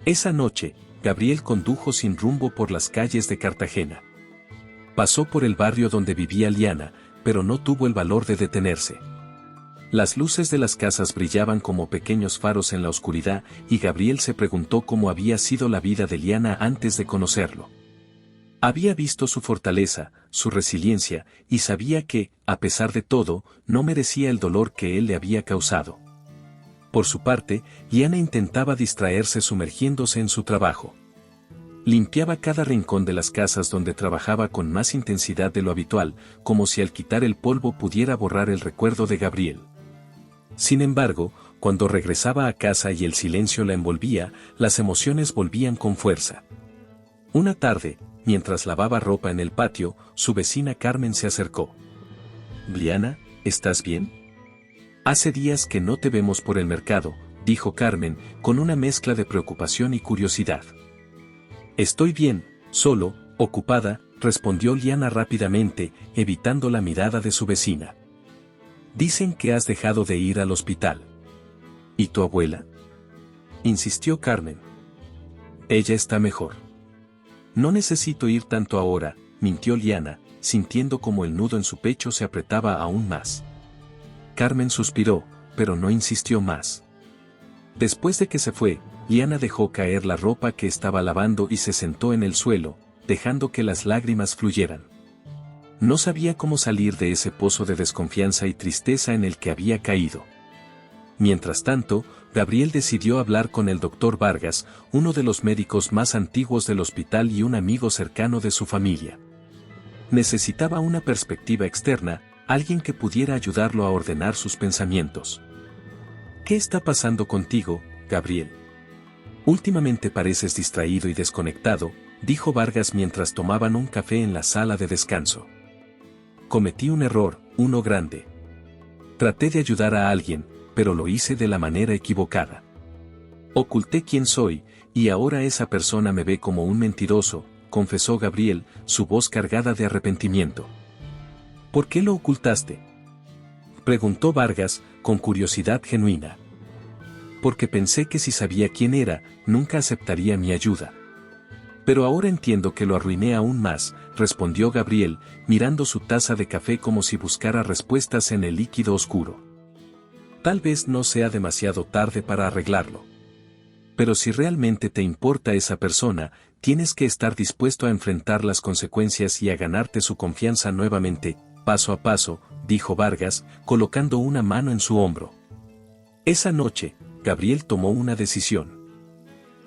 Esa noche, Gabriel condujo sin rumbo por las calles de Cartagena. Pasó por el barrio donde vivía Liana, pero no tuvo el valor de detenerse. Las luces de las casas brillaban como pequeños faros en la oscuridad, y Gabriel se preguntó cómo había sido la vida de Liana antes de conocerlo. Había visto su fortaleza, su resiliencia, y sabía que, a pesar de todo, no merecía el dolor que él le había causado. Por su parte, Liana intentaba distraerse sumergiéndose en su trabajo. Limpiaba cada rincón de las casas donde trabajaba con más intensidad de lo habitual, como si al quitar el polvo pudiera borrar el recuerdo de Gabriel. Sin embargo, cuando regresaba a casa y el silencio la envolvía, las emociones volvían con fuerza. Una tarde, mientras lavaba ropa en el patio, su vecina Carmen se acercó. «Liana, ¿estás bien? Hace días que no te vemos por el mercado», dijo Carmen, con una mezcla de preocupación y curiosidad. «Estoy bien, solo, ocupada», respondió Liana rápidamente, evitando la mirada de su vecina. Dicen que has dejado de ir al hospital. ¿Y tu abuela? Insistió Carmen. Ella está mejor. No necesito ir tanto ahora, mintió Liana, sintiendo como el nudo en su pecho se apretaba aún más. Carmen suspiró, pero no insistió más. Después de que se fue, Liana dejó caer la ropa que estaba lavando y se sentó en el suelo, dejando que las lágrimas fluyeran. No sabía cómo salir de ese pozo de desconfianza y tristeza en el que había caído. Mientras tanto, Gabriel decidió hablar con el doctor Vargas, uno de los médicos más antiguos del hospital y un amigo cercano de su familia. Necesitaba una perspectiva externa, alguien que pudiera ayudarlo a ordenar sus pensamientos. ¿Qué está pasando contigo, Gabriel? Últimamente pareces distraído y desconectado, dijo Vargas mientras tomaban un café en la sala de descanso. Cometí un error, uno grande. Traté de ayudar a alguien, pero lo hice de la manera equivocada. Oculté quién soy, y ahora esa persona me ve como un mentiroso, confesó Gabriel, su voz cargada de arrepentimiento. ¿Por qué lo ocultaste?, preguntó Vargas, con curiosidad genuina. Porque pensé que si sabía quién era, nunca aceptaría mi ayuda. Pero ahora entiendo que lo arruiné aún más, respondió Gabriel, mirando su taza de café como si buscara respuestas en el líquido oscuro. Tal vez no sea demasiado tarde para arreglarlo. Pero si realmente te importa esa persona, tienes que estar dispuesto a enfrentar las consecuencias y a ganarte su confianza nuevamente, paso a paso, dijo Vargas, colocando una mano en su hombro. Esa noche, Gabriel tomó una decisión.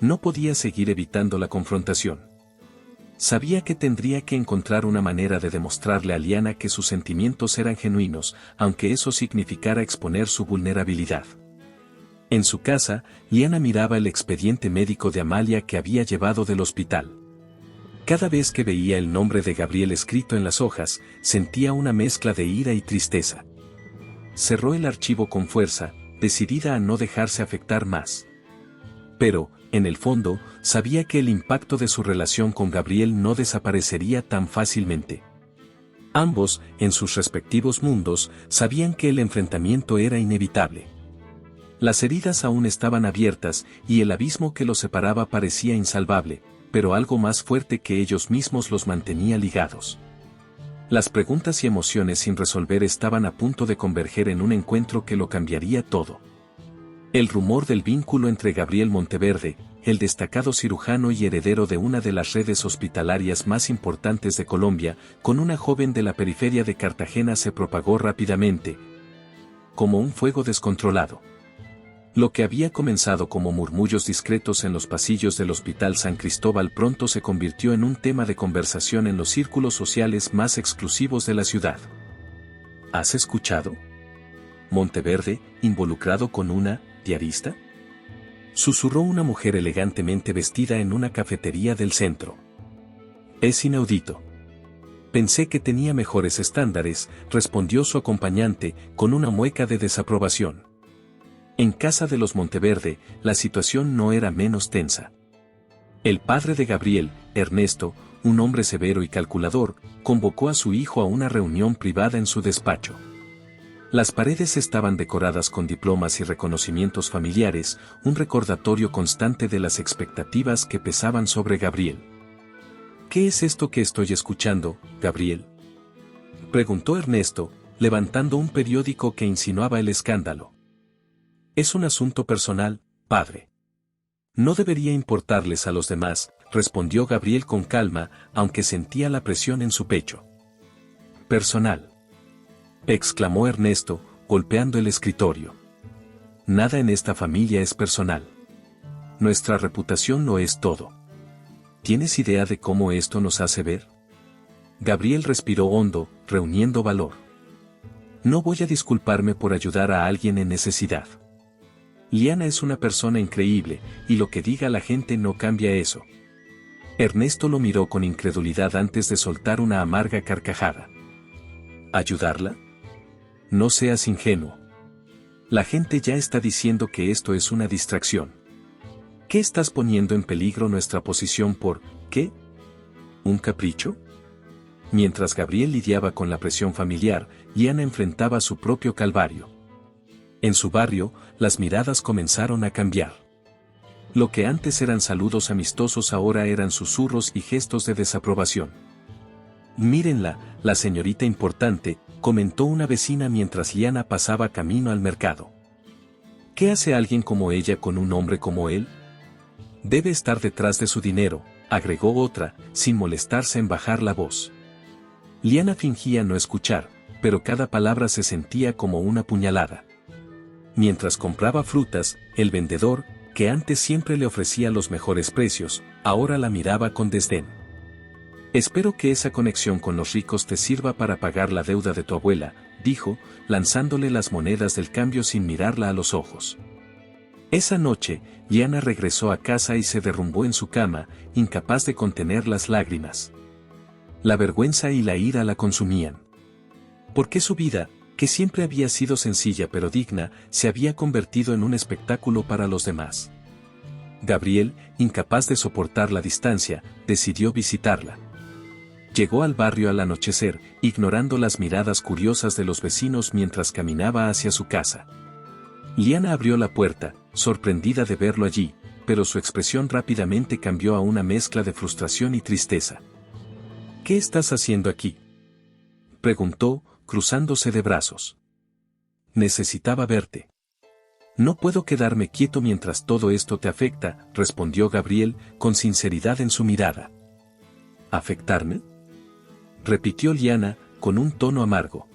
No podía seguir evitando la confrontación. Sabía que tendría que encontrar una manera de demostrarle a Liana que sus sentimientos eran genuinos, aunque eso significara exponer su vulnerabilidad. En su casa, Liana miraba el expediente médico de Amalia que había llevado del hospital. Cada vez que veía el nombre de Gabriel escrito en las hojas, sentía una mezcla de ira y tristeza. Cerró el archivo con fuerza, decidida a no dejarse afectar más. Pero, en el fondo, sabía que el impacto de su relación con Gabriel no desaparecería tan fácilmente. Ambos, en sus respectivos mundos, sabían que el enfrentamiento era inevitable. Las heridas aún estaban abiertas, y el abismo que los separaba parecía insalvable, pero algo más fuerte que ellos mismos los mantenía ligados. Las preguntas y emociones sin resolver estaban a punto de converger en un encuentro que lo cambiaría todo. El rumor del vínculo entre Gabriel Monteverde, el destacado cirujano y heredero de una de las redes hospitalarias más importantes de Colombia, con una joven de la periferia de Cartagena se propagó rápidamente, como un fuego descontrolado. Lo que había comenzado como murmullos discretos en los pasillos del Hospital San Cristóbal pronto se convirtió en un tema de conversación en los círculos sociales más exclusivos de la ciudad. ¿Has escuchado? ¿Monteverde, involucrado con una diarista?, susurró una mujer elegantemente vestida en una cafetería del centro. Es inaudito. Pensé que tenía mejores estándares, respondió su acompañante, con una mueca de desaprobación. En casa de los Monteverde, la situación no era menos tensa. El padre de Gabriel, Ernesto, un hombre severo y calculador, convocó a su hijo a una reunión privada en su despacho. Las paredes estaban decoradas con diplomas y reconocimientos familiares, un recordatorio constante de las expectativas que pesaban sobre Gabriel. ¿Qué es esto que estoy escuchando, Gabriel?, preguntó Ernesto, levantando un periódico que insinuaba el escándalo. Es un asunto personal, padre. No debería importarles a los demás, respondió Gabriel con calma, aunque sentía la presión en su pecho. Personal, exclamó Ernesto, golpeando el escritorio. Nada en esta familia es personal. Nuestra reputación lo es todo. ¿Tienes idea de cómo esto nos hace ver? Gabriel respiró hondo, reuniendo valor. No voy a disculparme por ayudar a alguien en necesidad. Liana es una persona increíble, y lo que diga la gente no cambia eso. Ernesto lo miró con incredulidad antes de soltar una amarga carcajada. ¿Ayudarla? No seas ingenuo. La gente ya está diciendo que esto es una distracción. ¿Qué estás poniendo en peligro nuestra posición por, qué? ¿Un capricho? mientras Gabriel lidiaba con la presión familiar, Liana enfrentaba su propio calvario. En su barrio, las miradas comenzaron a cambiar. Lo que antes eran saludos amistosos ahora eran susurros y gestos de desaprobación. «Mírenla, la señorita importante», comentó una vecina mientras Liana pasaba camino al mercado. «¿Qué hace alguien como ella con un hombre como él? Debe estar detrás de su dinero», agregó otra, sin molestarse en bajar la voz. Liana fingía no escuchar, pero cada palabra se sentía como una puñalada. Mientras compraba frutas, el vendedor, que antes siempre le ofrecía los mejores precios, ahora la miraba con desdén. «Espero que esa conexión con los ricos te sirva para pagar la deuda de tu abuela», dijo, lanzándole las monedas del cambio sin mirarla a los ojos. Esa noche, Liana regresó a casa y se derrumbó en su cama, incapaz de contener las lágrimas. La vergüenza y la ira la consumían. ¿Por qué su vida, que siempre había sido sencilla pero digna, se había convertido en un espectáculo para los demás? Gabriel, incapaz de soportar la distancia, decidió visitarla. Llegó al barrio al anochecer, ignorando las miradas curiosas de los vecinos mientras caminaba hacia su casa. Liana abrió la puerta, sorprendida de verlo allí, pero su expresión rápidamente cambió a una mezcla de frustración y tristeza. «¿Qué estás haciendo aquí?», preguntó, cruzándose de brazos. «Necesitaba verte». «No puedo quedarme quieto mientras todo esto te afecta», respondió Gabriel, con sinceridad en su mirada. «¿Afectarme?», repitió Liana, con un tono amargo.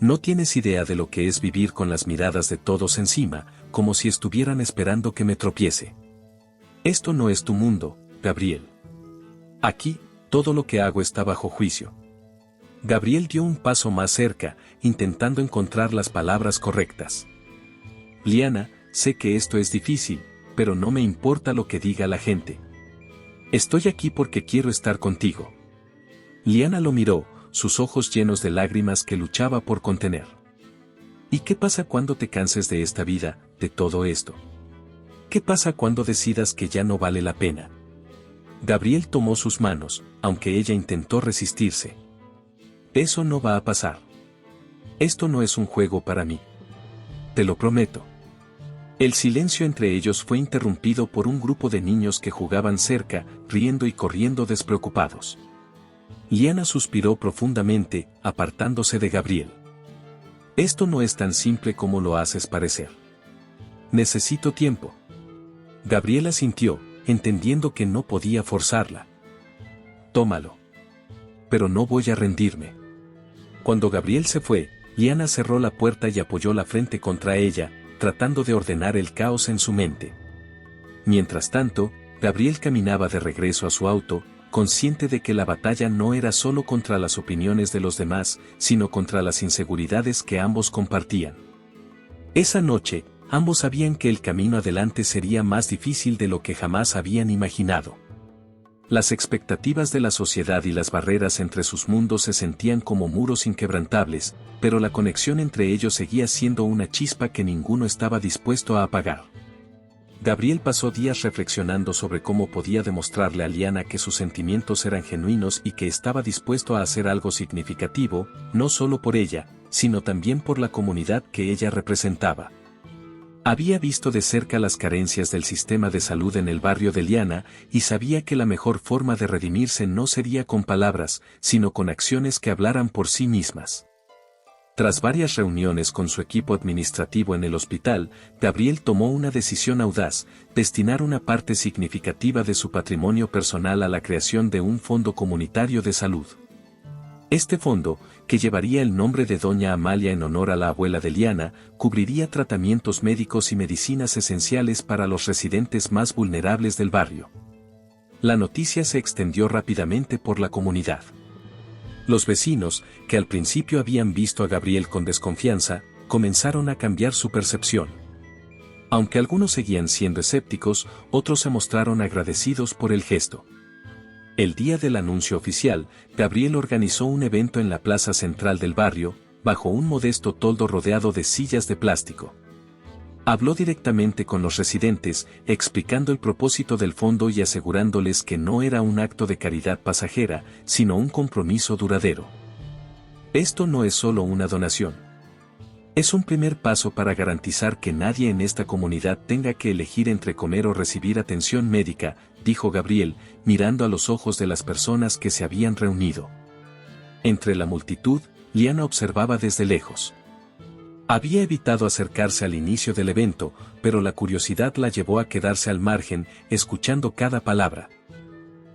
«No tienes idea de lo que es vivir con las miradas de todos encima, como si estuvieran esperando que me tropiece. Esto no es tu mundo, Gabriel. Aquí, todo lo que hago está bajo juicio». Gabriel dio un paso más cerca, intentando encontrar las palabras correctas. «Liana, sé que esto es difícil, pero no me importa lo que diga la gente. Estoy aquí porque quiero estar contigo». Liana lo miró, sus ojos llenos de lágrimas que luchaba por contener. «¿Y qué pasa cuando te canses de esta vida, de todo esto? ¿Qué pasa cuando decidas que ya no vale la pena?». Gabriel tomó sus manos, aunque ella intentó resistirse. «Eso no va a pasar. Esto no es un juego para mí. Te lo prometo». El silencio entre ellos fue interrumpido por un grupo de niños que jugaban cerca, riendo y corriendo despreocupados. Liana suspiró profundamente, apartándose de Gabriel. «Esto no es tan simple como lo haces parecer. Necesito tiempo». Gabriel asintió, entendiendo que no podía forzarla. «Tómalo. Pero no voy a rendirme». Cuando Gabriel se fue, Liana cerró la puerta y apoyó la frente contra ella, tratando de ordenar el caos en su mente. Mientras tanto, Gabriel caminaba de regreso a su auto, consciente de que la batalla no era solo contra las opiniones de los demás, sino contra las inseguridades que ambos compartían. Esa noche, ambos sabían que el camino adelante sería más difícil de lo que jamás habían imaginado. Las expectativas de la sociedad y las barreras entre sus mundos se sentían como muros inquebrantables, pero la conexión entre ellos seguía siendo una chispa que ninguno estaba dispuesto a apagar. Gabriel pasó días reflexionando sobre cómo podía demostrarle a Liana que sus sentimientos eran genuinos y que estaba dispuesto a hacer algo significativo, no solo por ella, sino también por la comunidad que ella representaba. Había visto de cerca las carencias del sistema de salud en el barrio de Liana y sabía que la mejor forma de redimirse no sería con palabras, sino con acciones que hablaran por sí mismas. Tras varias reuniones con su equipo administrativo en el hospital, Gabriel tomó una decisión audaz: destinar una parte significativa de su patrimonio personal a la creación de un fondo comunitario de salud. Este fondo, que llevaría el nombre de Doña Amalia en honor a la abuela de Liana, cubriría tratamientos médicos y medicinas esenciales para los residentes más vulnerables del barrio. La noticia se extendió rápidamente por la comunidad. Los vecinos, que al principio habían visto a Gabriel con desconfianza, comenzaron a cambiar su percepción. Aunque algunos seguían siendo escépticos, otros se mostraron agradecidos por el gesto. El día del anuncio oficial, Gabriel organizó un evento en la plaza central del barrio, bajo un modesto toldo rodeado de sillas de plástico. Habló directamente con los residentes, explicando el propósito del fondo y asegurándoles que no era un acto de caridad pasajera, sino un compromiso duradero. Esto no es solo una donación. Es un primer paso para garantizar que nadie en esta comunidad tenga que elegir entre comer o recibir atención médica, dijo Gabriel, mirando a los ojos de las personas que se habían reunido. Entre la multitud, Liana observaba desde lejos. Había evitado acercarse al inicio del evento, pero la curiosidad la llevó a quedarse al margen, escuchando cada palabra.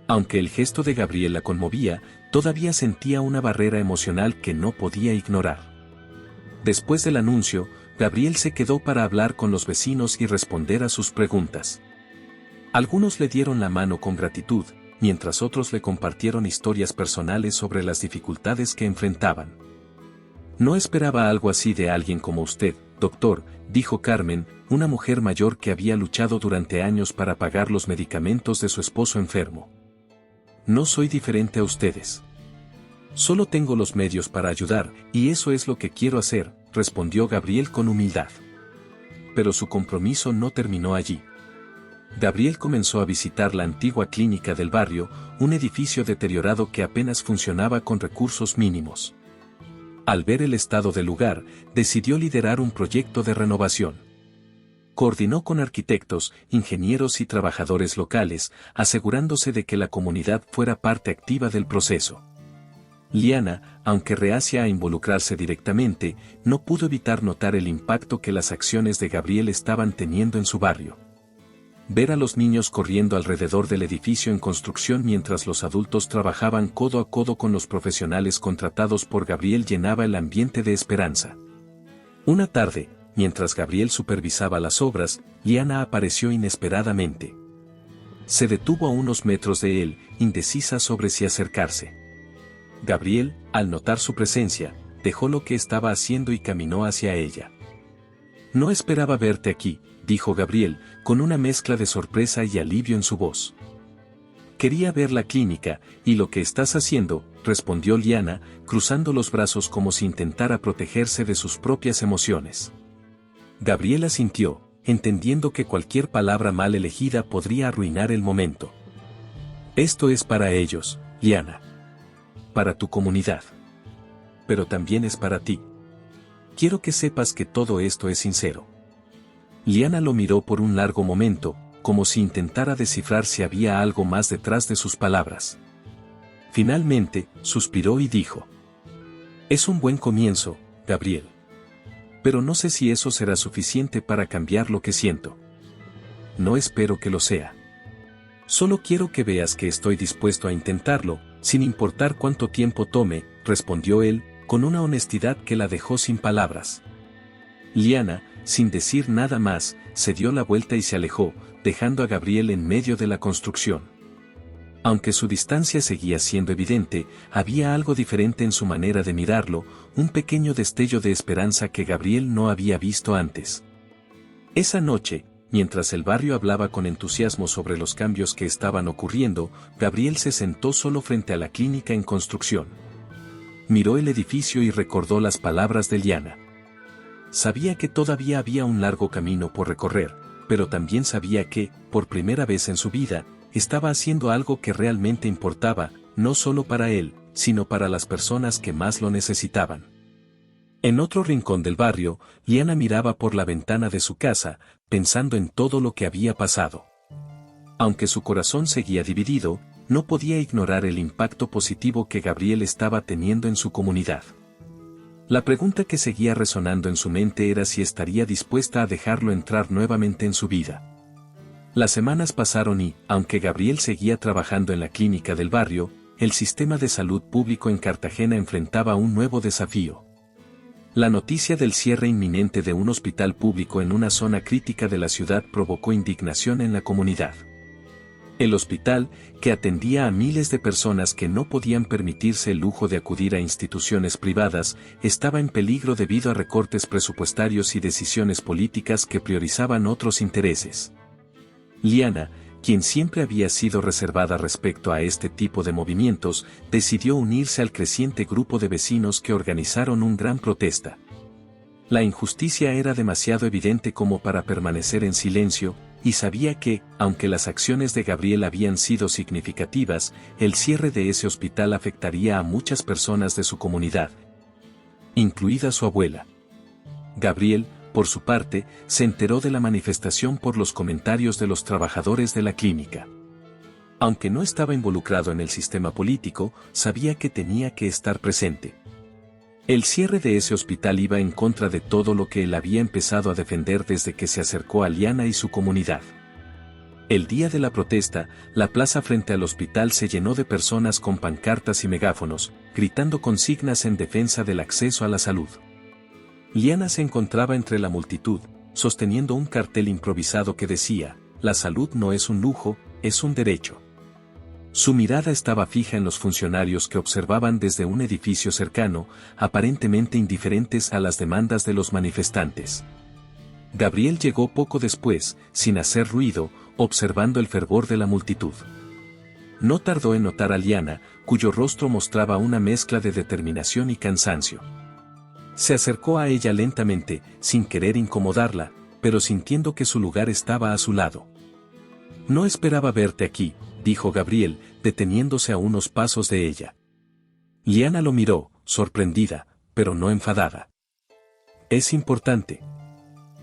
Aunque el gesto de Gabriel la conmovía, todavía sentía una barrera emocional que no podía ignorar. Después del anuncio, Gabriel se quedó para hablar con los vecinos y responder a sus preguntas. Algunos le dieron la mano con gratitud, mientras otros le compartieron historias personales sobre las dificultades que enfrentaban. No esperaba algo así de alguien como usted, doctor, dijo Carmen, una mujer mayor que había luchado durante años para pagar los medicamentos de su esposo enfermo. No soy diferente a ustedes. Solo tengo los medios para ayudar, y eso es lo que quiero hacer, respondió Gabriel con humildad. Pero su compromiso no terminó allí. Gabriel comenzó a visitar la antigua clínica del barrio, un edificio deteriorado que apenas funcionaba con recursos mínimos. Al ver el estado del lugar, decidió liderar un proyecto de renovación. Coordinó con arquitectos, ingenieros y trabajadores locales, asegurándose de que la comunidad fuera parte activa del proceso. Liana, aunque reacia a involucrarse directamente, no pudo evitar notar el impacto que las acciones de Gabriel estaban teniendo en su barrio. Ver a los niños corriendo alrededor del edificio en construcción mientras los adultos trabajaban codo a codo con los profesionales contratados por Gabriel llenaba el ambiente de esperanza. Una tarde, mientras Gabriel supervisaba las obras, Liana apareció inesperadamente. Se detuvo a unos metros de él, indecisa sobre si acercarse. Gabriel, al notar su presencia, dejó lo que estaba haciendo y caminó hacia ella. No esperaba verte aquí, dijo Gabriel, con una mezcla de sorpresa y alivio en su voz. Quería ver la clínica, y lo que estás haciendo, respondió Liana, cruzando los brazos como si intentara protegerse de sus propias emociones. Gabriel asintió, entendiendo que cualquier palabra mal elegida podría arruinar el momento. Esto es para ellos, Liana. Para tu comunidad. Pero también es para ti. Quiero que sepas que todo esto es sincero. Liana lo miró por un largo momento, como si intentara descifrar si había algo más detrás de sus palabras. Finalmente, suspiró y dijo: Es un buen comienzo, Gabriel. Pero no sé si eso será suficiente para cambiar lo que siento. No espero que lo sea. Solo quiero que veas que estoy dispuesto a intentarlo, sin importar cuánto tiempo tome, respondió él, con una honestidad que la dejó sin palabras. Liana, sin decir nada más, se dio la vuelta y se alejó, dejando a Gabriel en medio de la construcción. Aunque su distancia seguía siendo evidente, había algo diferente en su manera de mirarlo, un pequeño destello de esperanza que Gabriel no había visto antes. Esa noche, mientras el barrio hablaba con entusiasmo sobre los cambios que estaban ocurriendo, Gabriel se sentó solo frente a la clínica en construcción. Miró el edificio y recordó las palabras de Liana. Sabía que todavía había un largo camino por recorrer, pero también sabía que, por primera vez en su vida, estaba haciendo algo que realmente importaba, no solo para él, sino para las personas que más lo necesitaban. En otro rincón del barrio, Liana miraba por la ventana de su casa, pensando en todo lo que había pasado. Aunque su corazón seguía dividido, no podía ignorar el impacto positivo que Gabriel estaba teniendo en su comunidad. La pregunta que seguía resonando en su mente era si estaría dispuesta a dejarlo entrar nuevamente en su vida. Las semanas pasaron y, aunque Gabriel seguía trabajando en la clínica del barrio, el sistema de salud público en Cartagena enfrentaba un nuevo desafío. La noticia del cierre inminente de un hospital público en una zona crítica de la ciudad provocó indignación en la comunidad. El hospital, que atendía a miles de personas que no podían permitirse el lujo de acudir a instituciones privadas, estaba en peligro debido a recortes presupuestarios y decisiones políticas que priorizaban otros intereses. Liana, quien siempre había sido reservada respecto a este tipo de movimientos, decidió unirse al creciente grupo de vecinos que organizaron una gran protesta. La injusticia era demasiado evidente como para permanecer en silencio, y sabía que, aunque las acciones de Gabriel habían sido significativas, el cierre de ese hospital afectaría a muchas personas de su comunidad, incluida su abuela. Gabriel, por su parte, se enteró de la manifestación por los comentarios de los trabajadores de la clínica. Aunque no estaba involucrado en el sistema político, sabía que tenía que estar presente. El cierre de ese hospital iba en contra de todo lo que él había empezado a defender desde que se acercó a Liana y su comunidad. El día de la protesta, la plaza frente al hospital se llenó de personas con pancartas y megáfonos, gritando consignas en defensa del acceso a la salud. Liana se encontraba entre la multitud, sosteniendo un cartel improvisado que decía, «La salud no es un lujo, es un derecho». Su mirada estaba fija en los funcionarios que observaban desde un edificio cercano, aparentemente indiferentes a las demandas de los manifestantes. Gabriel llegó poco después, sin hacer ruido, observando el fervor de la multitud. No tardó en notar a Liana, cuyo rostro mostraba una mezcla de determinación y cansancio. Se acercó a ella lentamente, sin querer incomodarla, pero sintiendo que su lugar estaba a su lado. «No esperaba verte aquí», dijo Gabriel, deteniéndose a unos pasos de ella. Liana lo miró, sorprendida, pero no enfadada. «Es importante.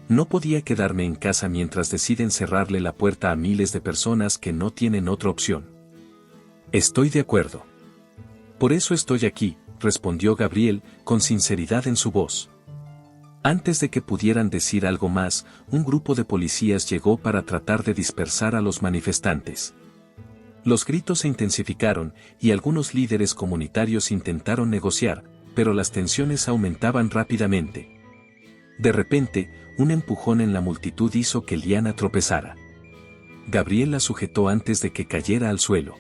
No podía quedarme en casa mientras deciden cerrarle la puerta a miles de personas que no tienen otra opción». «Estoy de acuerdo. Por eso estoy aquí», respondió Gabriel, con sinceridad en su voz. Antes de que pudieran decir algo más, un grupo de policías llegó para tratar de dispersar a los manifestantes. Los gritos se intensificaron, y algunos líderes comunitarios intentaron negociar, pero las tensiones aumentaban rápidamente. De repente, un empujón en la multitud hizo que Liana tropezara. Gabriel la sujetó antes de que cayera al suelo.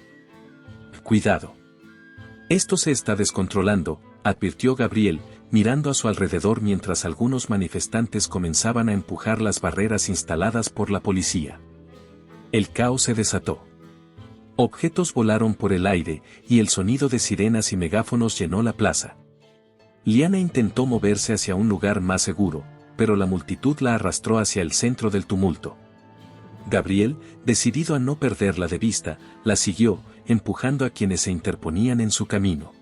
«Cuidado. Esto se está descontrolando», advirtió Gabriel, mirando a su alrededor mientras algunos manifestantes comenzaban a empujar las barreras instaladas por la policía. El caos se desató. Objetos volaron por el aire, y el sonido de sirenas y megáfonos llenó la plaza. Liana intentó moverse hacia un lugar más seguro, pero la multitud la arrastró hacia el centro del tumulto. Gabriel, decidido a no perderla de vista, la siguió, empujando a quienes se interponían en su camino.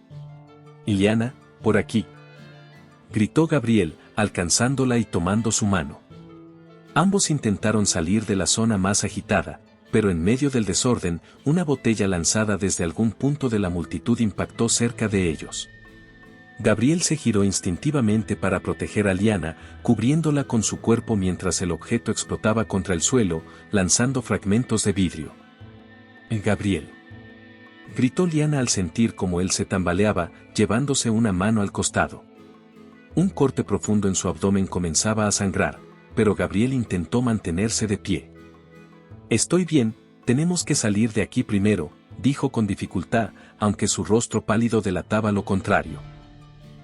«Liana, por aquí», gritó Gabriel, alcanzándola y tomando su mano. Ambos intentaron salir de la zona más agitada, pero en medio del desorden, una botella lanzada desde algún punto de la multitud impactó cerca de ellos. Gabriel se giró instintivamente para proteger a Liana, cubriéndola con su cuerpo mientras el objeto explotaba contra el suelo, lanzando fragmentos de vidrio. «Gabriel», gritó Liana al sentir como él se tambaleaba, llevándose una mano al costado. Un corte profundo en su abdomen comenzaba a sangrar, pero Gabriel intentó mantenerse de pie. «Estoy bien, tenemos que salir de aquí primero», dijo con dificultad, aunque su rostro pálido delataba lo contrario.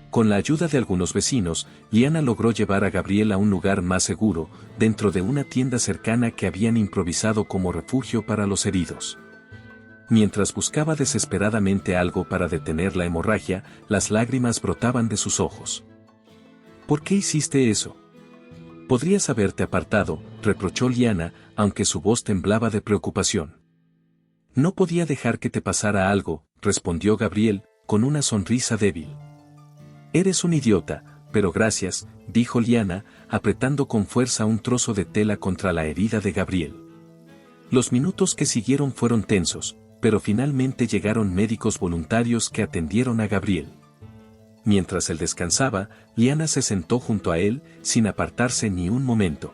Con la ayuda de algunos vecinos, Liana logró llevar a Gabriel a un lugar más seguro, dentro de una tienda cercana que habían improvisado como refugio para los heridos. Mientras buscaba desesperadamente algo para detener la hemorragia, las lágrimas brotaban de sus ojos. «¿Por qué hiciste eso? Podrías haberte apartado», reprochó Liana, aunque su voz temblaba de preocupación. «No podía dejar que te pasara algo», respondió Gabriel, con una sonrisa débil. «Eres un idiota, pero gracias», dijo Liana, apretando con fuerza un trozo de tela contra la herida de Gabriel. Los minutos que siguieron fueron tensos, pero finalmente llegaron médicos voluntarios que atendieron a Gabriel. Mientras él descansaba, Liana se sentó junto a él, sin apartarse ni un momento.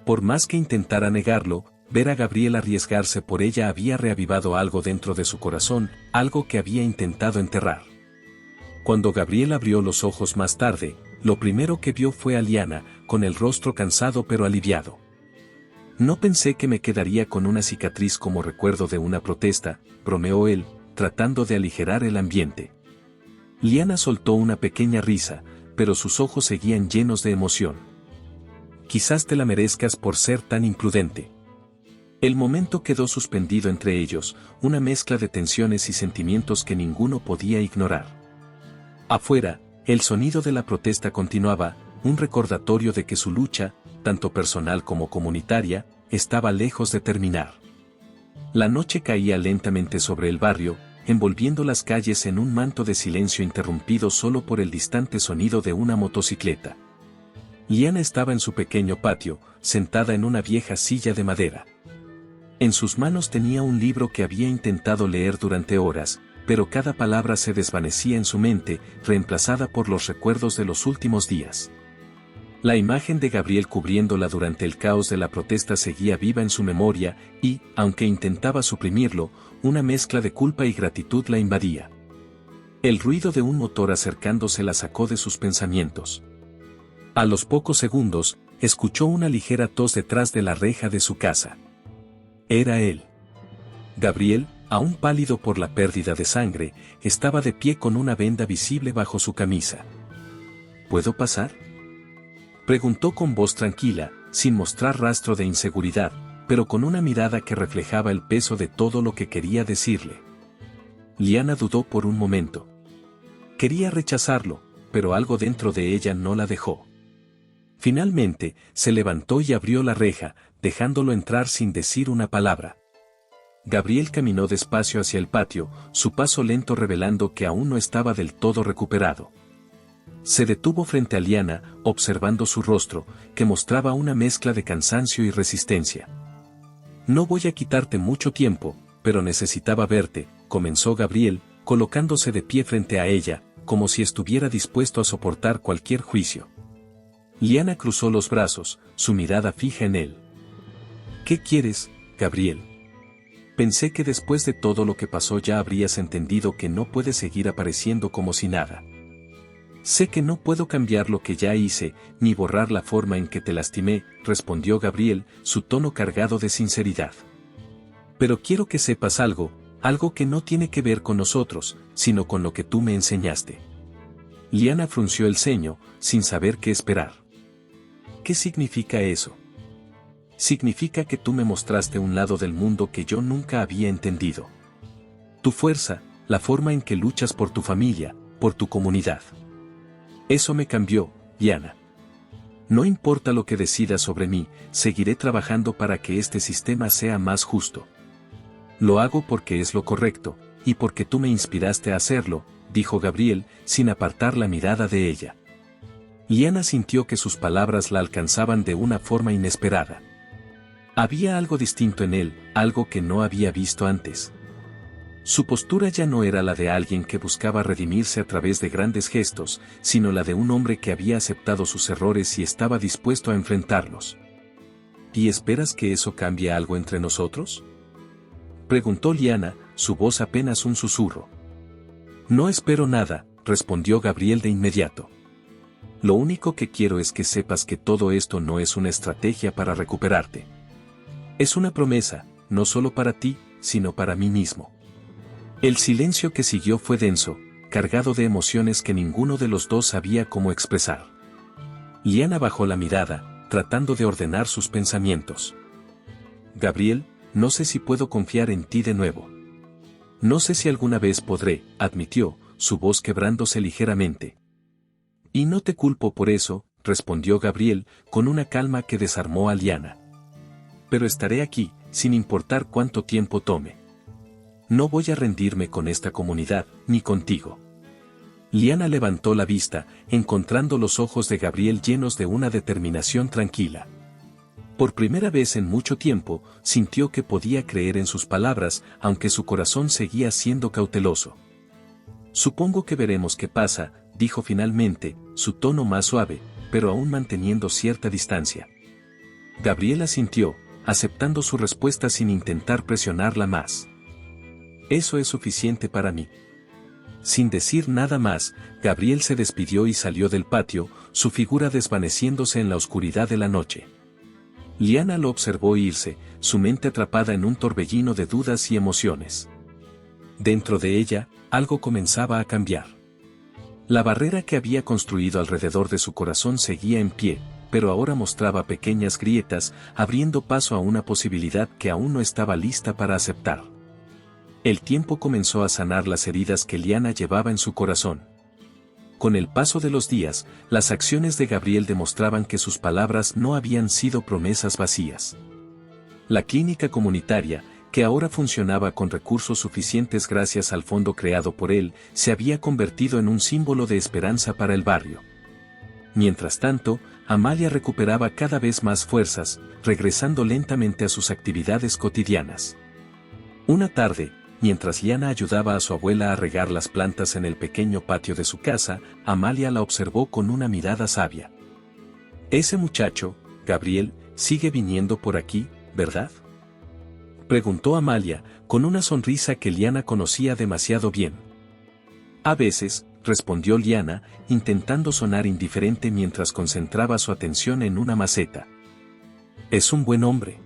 Por más que intentara negarlo, ver a Gabriel arriesgarse por ella había reavivado algo dentro de su corazón, algo que había intentado enterrar. Cuando Gabriel abrió los ojos más tarde, lo primero que vio fue a Liana, con el rostro cansado pero aliviado. «No pensé que me quedaría con una cicatriz como recuerdo de una protesta», bromeó él, tratando de aligerar el ambiente. Liana soltó una pequeña risa, pero sus ojos seguían llenos de emoción. «Quizás te la merezcas por ser tan imprudente». El momento quedó suspendido entre ellos, una mezcla de tensiones y sentimientos que ninguno podía ignorar. Afuera, el sonido de la protesta continuaba, un recordatorio de que su lucha, tanto personal como comunitaria, estaba lejos de terminar. La noche caía lentamente sobre el barrio, envolviendo las calles en un manto de silencio interrumpido solo por el distante sonido de una motocicleta. Liana estaba en su pequeño patio, sentada en una vieja silla de madera. En sus manos tenía un libro que había intentado leer durante horas, pero cada palabra se desvanecía en su mente, reemplazada por los recuerdos de los últimos días. La imagen de Gabriel cubriéndola durante el caos de la protesta seguía viva en su memoria y, aunque intentaba suprimirlo, una mezcla de culpa y gratitud la invadía. El ruido de un motor acercándose la sacó de sus pensamientos. A los pocos segundos, escuchó una ligera tos detrás de la reja de su casa. Era él. Gabriel, aún pálido por la pérdida de sangre, estaba de pie con una venda visible bajo su camisa. ¿Puedo pasar?, preguntó con voz tranquila, sin mostrar rastro de inseguridad, pero con una mirada que reflejaba el peso de todo lo que quería decirle. Liana dudó por un momento. Quería rechazarlo, pero algo dentro de ella no la dejó. Finalmente, se levantó y abrió la reja, dejándolo entrar sin decir una palabra. Gabriel caminó despacio hacia el patio, su paso lento revelando que aún no estaba del todo recuperado. Se detuvo frente a Liana, observando su rostro, que mostraba una mezcla de cansancio y resistencia. «No voy a quitarte mucho tiempo, pero necesitaba verte», comenzó Gabriel, colocándose de pie frente a ella, como si estuviera dispuesto a soportar cualquier juicio. Liana cruzó los brazos, su mirada fija en él. «¿Qué quieres, Gabriel? Pensé que después de todo lo que pasó ya habrías entendido que no puedes seguir apareciendo como si nada. Sé que no puedo cambiar lo que ya hice, ni borrar la forma en que te lastimé», respondió Gabriel, su tono cargado de sinceridad. «Pero quiero que sepas algo que no tiene que ver con nosotros, sino con lo que tú me enseñaste». Liana frunció el ceño, sin saber qué esperar. «¿Qué significa eso?». «Significa que tú me mostraste un lado del mundo que yo nunca había entendido. Tu fuerza, la forma en que luchas por tu familia, por tu comunidad. Eso me cambió, Liana. No importa lo que decidas sobre mí, seguiré trabajando para que este sistema sea más justo. Lo hago porque es lo correcto, y porque tú me inspiraste a hacerlo», dijo Gabriel, sin apartar la mirada de ella. Liana sintió que sus palabras la alcanzaban de una forma inesperada. Había algo distinto en él, algo que no había visto antes. Su postura ya no era la de alguien que buscaba redimirse a través de grandes gestos, sino la de un hombre que había aceptado sus errores y estaba dispuesto a enfrentarlos. «¿Y esperas que eso cambie algo entre nosotros?», preguntó Liana, su voz apenas un susurro. «No espero nada», respondió Gabriel de inmediato. «Lo único que quiero es que sepas que todo esto no es una estrategia para recuperarte. Es una promesa, no solo para ti, sino para mí mismo». El silencio que siguió fue denso, cargado de emociones que ninguno de los dos sabía cómo expresar. Liana bajó la mirada, tratando de ordenar sus pensamientos. «Gabriel, no sé si puedo confiar en ti de nuevo. No sé si alguna vez podré», admitió, su voz quebrándose ligeramente. «Y no te culpo por eso», respondió Gabriel, con una calma que desarmó a Liana. «Pero estaré aquí, sin importar cuánto tiempo tome. No voy a rendirme con esta comunidad, ni contigo». Liana levantó la vista, encontrando los ojos de Gabriel llenos de una determinación tranquila. Por primera vez en mucho tiempo, sintió que podía creer en sus palabras, aunque su corazón seguía siendo cauteloso. «Supongo que veremos qué pasa», dijo finalmente, su tono más suave, pero aún manteniendo cierta distancia. Gabriel asintió, aceptando su respuesta sin intentar presionarla más. «Eso es suficiente para mí». Sin decir nada más, Gabriel se despidió y salió del patio, su figura desvaneciéndose en la oscuridad de la noche. Liana lo observó irse, su mente atrapada en un torbellino de dudas y emociones. Dentro de ella, algo comenzaba a cambiar. La barrera que había construido alrededor de su corazón seguía en pie, pero ahora mostraba pequeñas grietas, abriendo paso a una posibilidad que aún no estaba lista para aceptar. El tiempo comenzó a sanar las heridas que Liana llevaba en su corazón. Con el paso de los días, las acciones de Gabriel demostraban que sus palabras no habían sido promesas vacías. La clínica comunitaria, que ahora funcionaba con recursos suficientes gracias al fondo creado por él, se había convertido en un símbolo de esperanza para el barrio. Mientras tanto, Amalia recuperaba cada vez más fuerzas, regresando lentamente a sus actividades cotidianas. Una tarde, mientras Liana ayudaba a su abuela a regar las plantas en el pequeño patio de su casa, Amalia la observó con una mirada sabia. «Ese muchacho, Gabriel, sigue viniendo por aquí, ¿verdad?», preguntó Amalia, con una sonrisa que Liana conocía demasiado bien. «A veces», respondió Liana, intentando sonar indiferente mientras concentraba su atención en una maceta. «Es un buen hombre.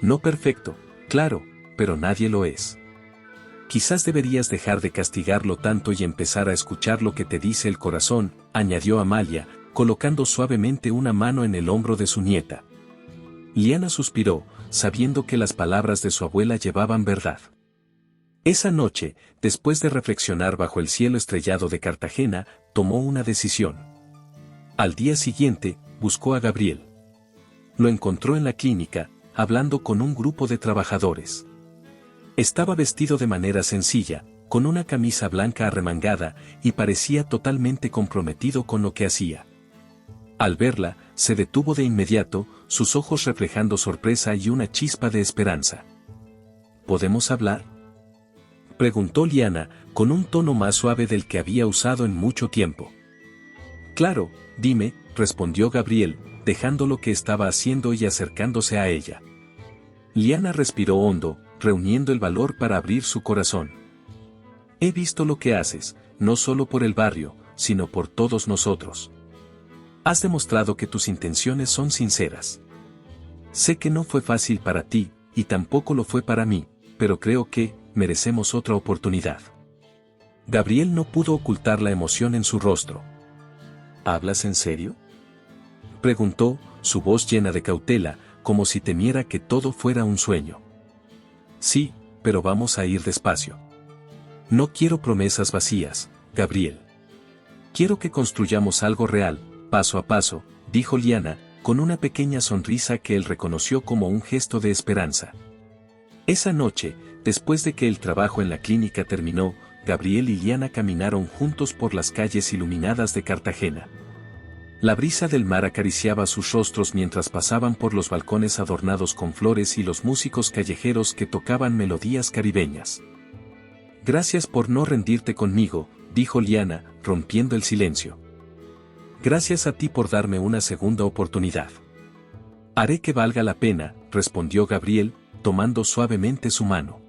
No perfecto, claro, pero nadie lo es. Quizás deberías dejar de castigarlo tanto y empezar a escuchar lo que te dice el corazón», añadió Amalia, colocando suavemente una mano en el hombro de su nieta. Liana suspiró, sabiendo que las palabras de su abuela llevaban verdad. Esa noche, después de reflexionar bajo el cielo estrellado de Cartagena, tomó una decisión. Al día siguiente, buscó a Gabriel. Lo encontró en la clínica, hablando con un grupo de trabajadores. Estaba vestido de manera sencilla, con una camisa blanca arremangada, y parecía totalmente comprometido con lo que hacía. Al verla, se detuvo de inmediato, sus ojos reflejando sorpresa y una chispa de esperanza. ¿Podemos hablar?, preguntó Liana, con un tono más suave del que había usado en mucho tiempo. «Claro, dime», respondió Gabriel, dejando lo que estaba haciendo y acercándose a ella. Liana respiró hondo, reuniendo el valor para abrir su corazón. «He visto lo que haces, no solo por el barrio, sino por todos nosotros. Has demostrado que tus intenciones son sinceras. Sé que no fue fácil para ti, y tampoco lo fue para mí, pero creo que merecemos otra oportunidad». Gabriel no pudo ocultar la emoción en su rostro. «¿Hablas en serio?», preguntó, su voz llena de cautela, como si temiera que todo fuera un sueño. «Sí, pero vamos a ir despacio. No quiero promesas vacías, Gabriel. Quiero que construyamos algo real, paso a paso», dijo Liana, con una pequeña sonrisa que él reconoció como un gesto de esperanza. Esa noche, después de que el trabajo en la clínica terminó, Gabriel y Liana caminaron juntos por las calles iluminadas de Cartagena. La brisa del mar acariciaba sus rostros mientras pasaban por los balcones adornados con flores y los músicos callejeros que tocaban melodías caribeñas. «Gracias por no rendirte conmigo», dijo Liana, rompiendo el silencio. «Gracias a ti por darme una segunda oportunidad». «Haré que valga la pena», respondió Gabriel, tomando suavemente su mano.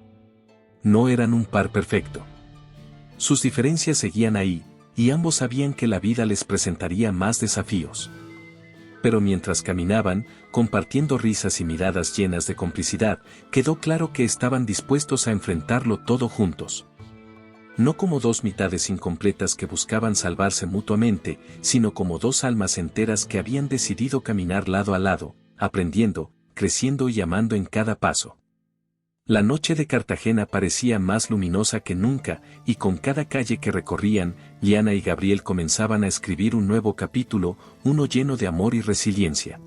No eran un par perfecto. Sus diferencias seguían ahí, y ambos sabían que la vida les presentaría más desafíos. Pero mientras caminaban, compartiendo risas y miradas llenas de complicidad, quedó claro que estaban dispuestos a enfrentarlo todo juntos. No como dos mitades incompletas que buscaban salvarse mutuamente, sino como dos almas enteras que habían decidido caminar lado a lado, aprendiendo, creciendo y amando en cada paso. La noche de Cartagena parecía más luminosa que nunca, y con cada calle que recorrían, Liana y Gabriel comenzaban a escribir un nuevo capítulo, uno lleno de amor y resiliencia.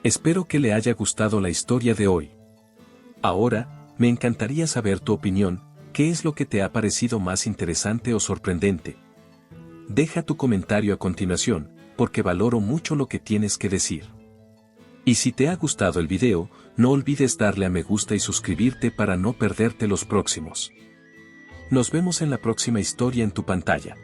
Espero que le haya gustado la historia de hoy. Ahora, me encantaría saber tu opinión. ¿Qué es lo que te ha parecido más interesante o sorprendente? Deja tu comentario a continuación, porque valoro mucho lo que tienes que decir. Y si te ha gustado el video, no olvides darle a me gusta y suscribirte para no perderte los próximos. Nos vemos en la próxima historia en tu pantalla.